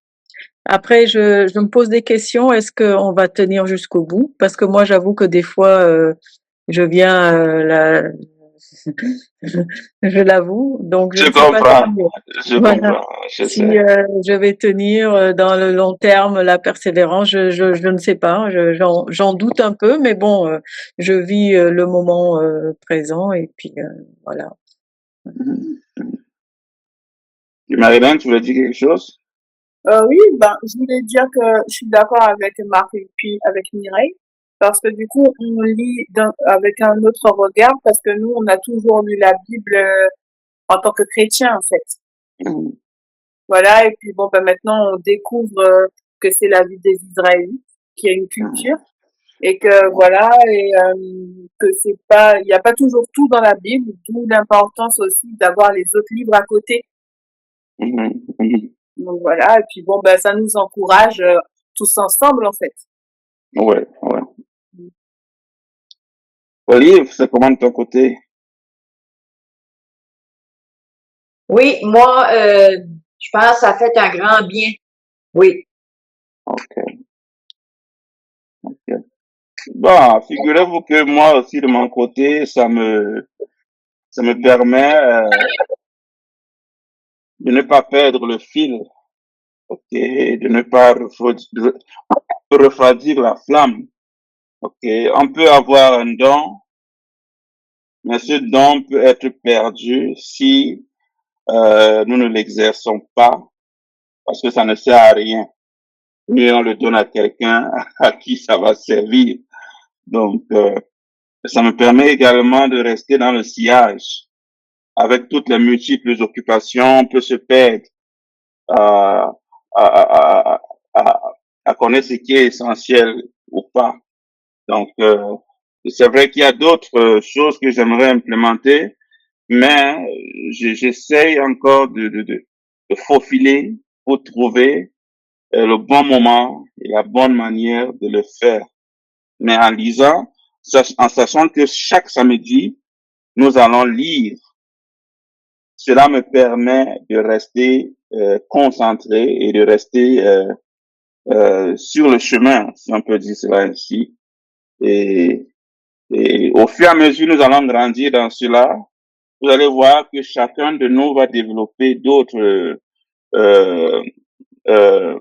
Après, je me pose des questions. Est-ce qu'on va tenir jusqu'au bout? Parce que moi, j'avoue que des fois, je viens, je l'avoue. Donc, je Je ne sais pas comprends, si, je voilà, comprends, je si sais. je vais tenir dans le long terme la persévérance. Je ne sais pas. J'en doute un peu, mais bon, je vis le moment présent et puis voilà. Marilyn, tu veux dire quelque chose? Oui, ben, je voulais dire que je suis d'accord avec Marc et puis avec Mireille, parce que du coup, on lit avec un autre regard, parce que nous, on a toujours lu la Bible en tant que chrétien, en fait. Mhm. Voilà, et puis bon, ben maintenant, on découvre que c'est la vie des Israélites, qu'il y a une culture, et que voilà, et que c'est pas, il n'y a pas toujours tout dans la Bible, d'où l'importance aussi d'avoir les autres livres à côté. Mhm. Mhm. Donc voilà, et puis bon, ben ça nous encourage tous ensemble, en fait. Ouais, ouais. Olive, c'est comment de ton côté? Oui, moi, je pense que ça fait un grand bien. Oui. Ok, ok. Bon, figurez-vous que moi aussi de mon côté, ça me permet de ne pas perdre le fil, ok, de ne pas refroidir la flamme, ok. On peut avoir un don, mais ce don peut être perdu si nous ne l'exerçons pas, parce que ça ne sert à rien. Et on le donne à quelqu'un à qui ça va servir. Donc, ça me permet également de rester dans le sillage. Avec toutes les multiples occupations, on peut se perdre à, à, à, à, à connaître ce qui est essentiel ou pas. Donc, c'est vrai qu'il y a d'autres choses que j'aimerais implémenter, mais j'essaye encore de faufiler pour trouver le bon moment et la bonne manière de le faire. Mais en lisant, en sachant que chaque samedi, nous allons lire, cela me permet de rester concentré et de rester sur le chemin, si on peut dire cela ainsi. Et, et au fur et à mesure, nous allons grandir dans cela. Vous allez voir que chacun de nous va développer euh, euh,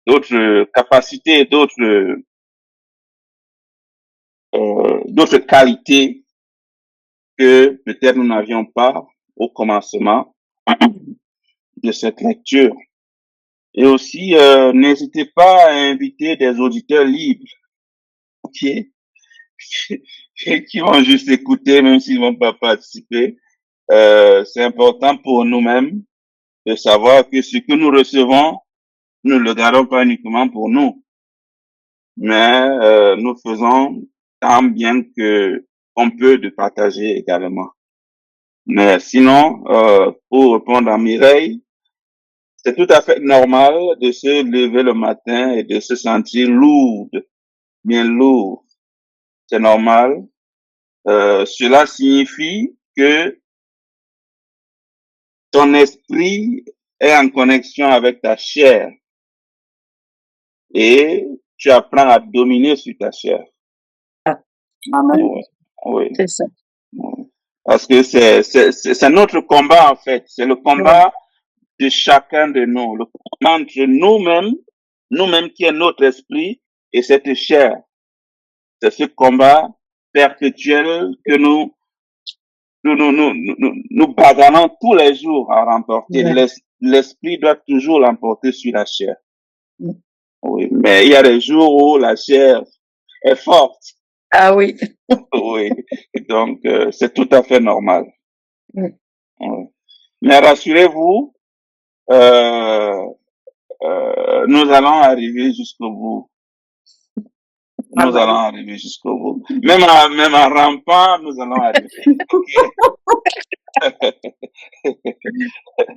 d'autres capacités, d'autres qualités que peut-être nous n'avions pas au commencement de cette lecture. Et aussi, n'hésitez pas à inviter des auditeurs libres, ok, qui vont juste écouter, même s'ils vont pas participer. C'est important pour nous-mêmes de savoir que ce que nous recevons, nous ne le gardons pas uniquement pour nous, mais nous faisons tant bien que on peut de partager également. Mais sinon, pour répondre à Mireille, c'est tout à fait normal de se lever le matin et de se sentir lourd, bien lourd. C'est normal. Cela signifie que ton esprit est en connexion avec ta chair et tu apprends à dominer sur ta chair. Ah, Amen. Oui, oui, c'est ça. oui. Parce que c'est notre combat, en fait. C'est le combat de chacun de nous. Le combat entre nous-mêmes qui est notre esprit et cette chair. C'est ce combat perpétuel que nous bagarrons tous les jours à remporter. Ouais. L'esprit doit toujours l'emporter sur la chair. Mm. Oui, mais il y a des jours où la chair est forte. Ah oui. Oui, et donc c'est tout à fait normal. Mm. Oui. Mais rassurez-vous, nous allons arriver jusqu'au bout. Ah Nous bah allons oui. arriver jusqu'au bout. Même en rampant, nous allons arriver. Ok.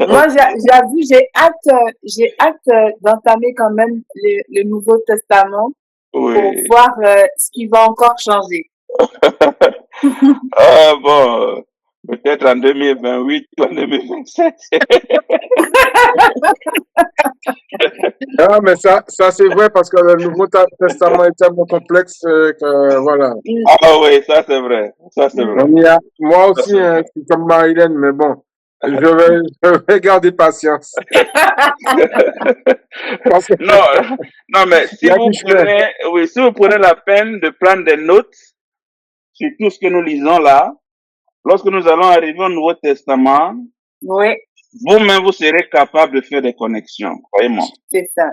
Moi, Ok. j'avoue, j'ai hâte d'entamer quand même le Nouveau Testament pour Oui. voir ce qui va encore changer. Ah bon, peut-être en 2028 ou en 2027. Ah, mais ça c'est vrai parce que le Nouveau Testament est tellement complexe que voilà. Mm, Ah oui, ça c'est vrai. Ça c'est mm. vrai. On y a, moi Ça aussi, c'est hein, vrai. je suis comme Marilyn, mais bon, je vais garder patience parce que Non, non, mais il y a du chemin. oui, si vous prenez la peine de prendre des notes sur tout ce que nous lisons là, lorsque nous allons arriver au Nouveau Testament, Oui, vous-même, vous serez capable de faire des connexions. Croyez-moi. c'est ça.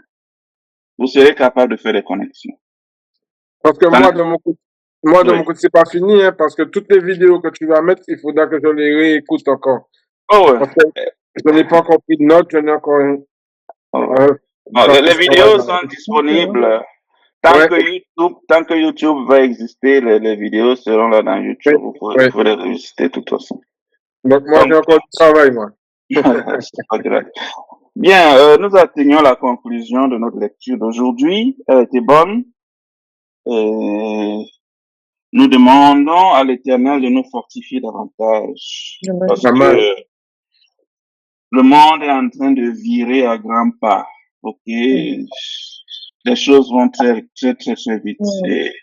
Vous serez capable de faire des connexions. Parce que Ça moi, n'est- de mon côté, Oui. c'est pas fini, hein, parce que toutes les vidéos que tu vas mettre, il faudra que je les réécoute encore. Oh, ouais. Parce que je n'ai pas encore pris de notes, je n'ai encore rien. Oh, ouais. Non, Faire tout les ce travail vidéos là. sont Ok. disponibles. Ouais, Tant que YouTube va exister, les vidéos seront là dans ouais, YouTube. ouais. Vous pouvez les revisiter de toute façon. Donc moi, j'ai Donc, encore du travail, moi. c'est pas grave. Bien, nous atteignons la conclusion de notre lecture d'aujourd'hui. Elle était bonne. Et nous demandons à l'Éternel de nous fortifier davantage. Parce Amen. Amen. que le monde est en train de virer à grands pas. Ok? Mm. Les choses vont très, très, très, très vite. Mm. Et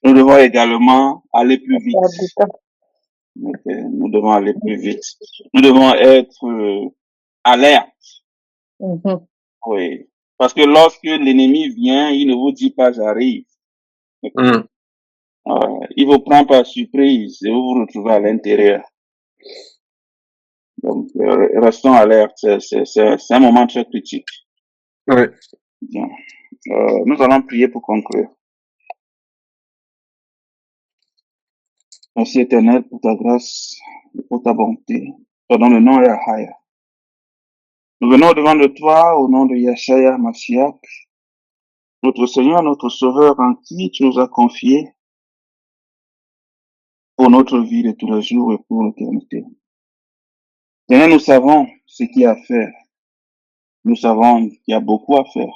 nous devons également aller plus vite. Pas du temps. Ok? Nous devons aller plus vite. Nous devons être alertes. Mhm. Oui. Parce que lorsque l'ennemi vient, il ne vous dit pas j'arrive. Ok? Mm. Il vous prend par surprise et vous vous retrouvez à l'intérieur. Donc, restons alertes. C'est un moment très critique. Ouais. Bien. Nous allons prier pour conclure. Merci éternel pour ta grâce et pour ta bonté. Pardon le nom est Ahaya. Nous venons devant de toi au nom de Yeshaya Mashiach, notre Seigneur, notre Sauveur en qui tu nous as confié pour notre vie de tous les jours et pour l'éternité. Seigneur, nous savons ce qu'il y a à faire. Nous savons qu'il y a beaucoup à faire.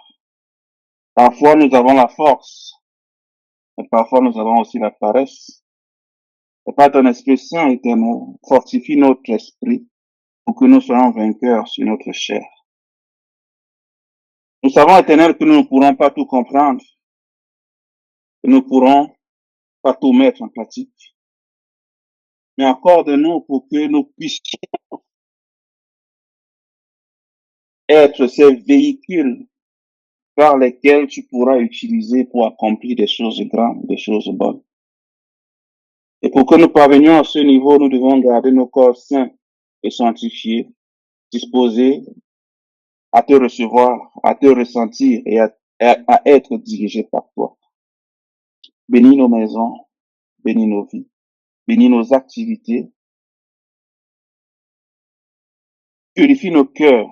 Parfois, nous avons la force, mais parfois, nous avons aussi la paresse. Et par ton Esprit Saint éternel, fortifie notre esprit pour que nous soyons vainqueurs sur notre chair. Nous savons, éternel, que nous ne pourrons pas tout comprendre, que nous ne pourrons pas tout mettre en pratique. Mais accorde-nous pour que nous puissions être ces véhicules par lesquels tu pourras utiliser pour accomplir des choses grandes, des choses bonnes. Et pour que nous parvenions à ce niveau, nous devons garder nos corps sains et sanctifiés, disposés à te recevoir, à te ressentir et à être dirigés par toi. Bénis nos maisons, bénis nos vies, bénis nos activités, purifie nos cœurs,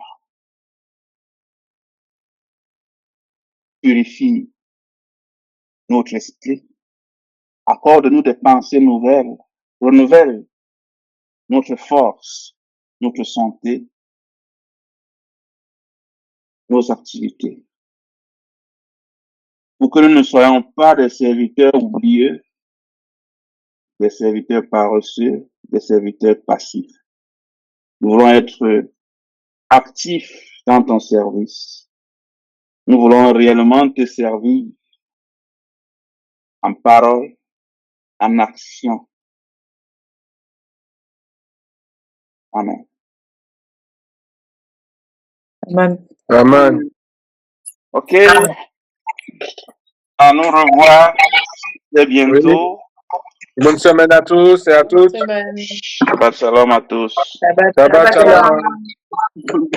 purifie notre esprit, accorde-nous des pensées nouvelles, renouvelle notre force, notre santé, nos activités, pour que nous ne soyons pas des serviteurs oublieux, des serviteurs paresseux, des serviteurs passifs. Nous voulons être actifs dans ton service. Nous voulons réellement te servir en parole, en action. Amen. Amen. Amen. OK. À nous revoir très Oui. bientôt. Bonne semaine à tous et à Bonne toutes. semaine. Shabbat shalom à tous. Shabbat Shabbat Shabbat shalom. shalom. shalom.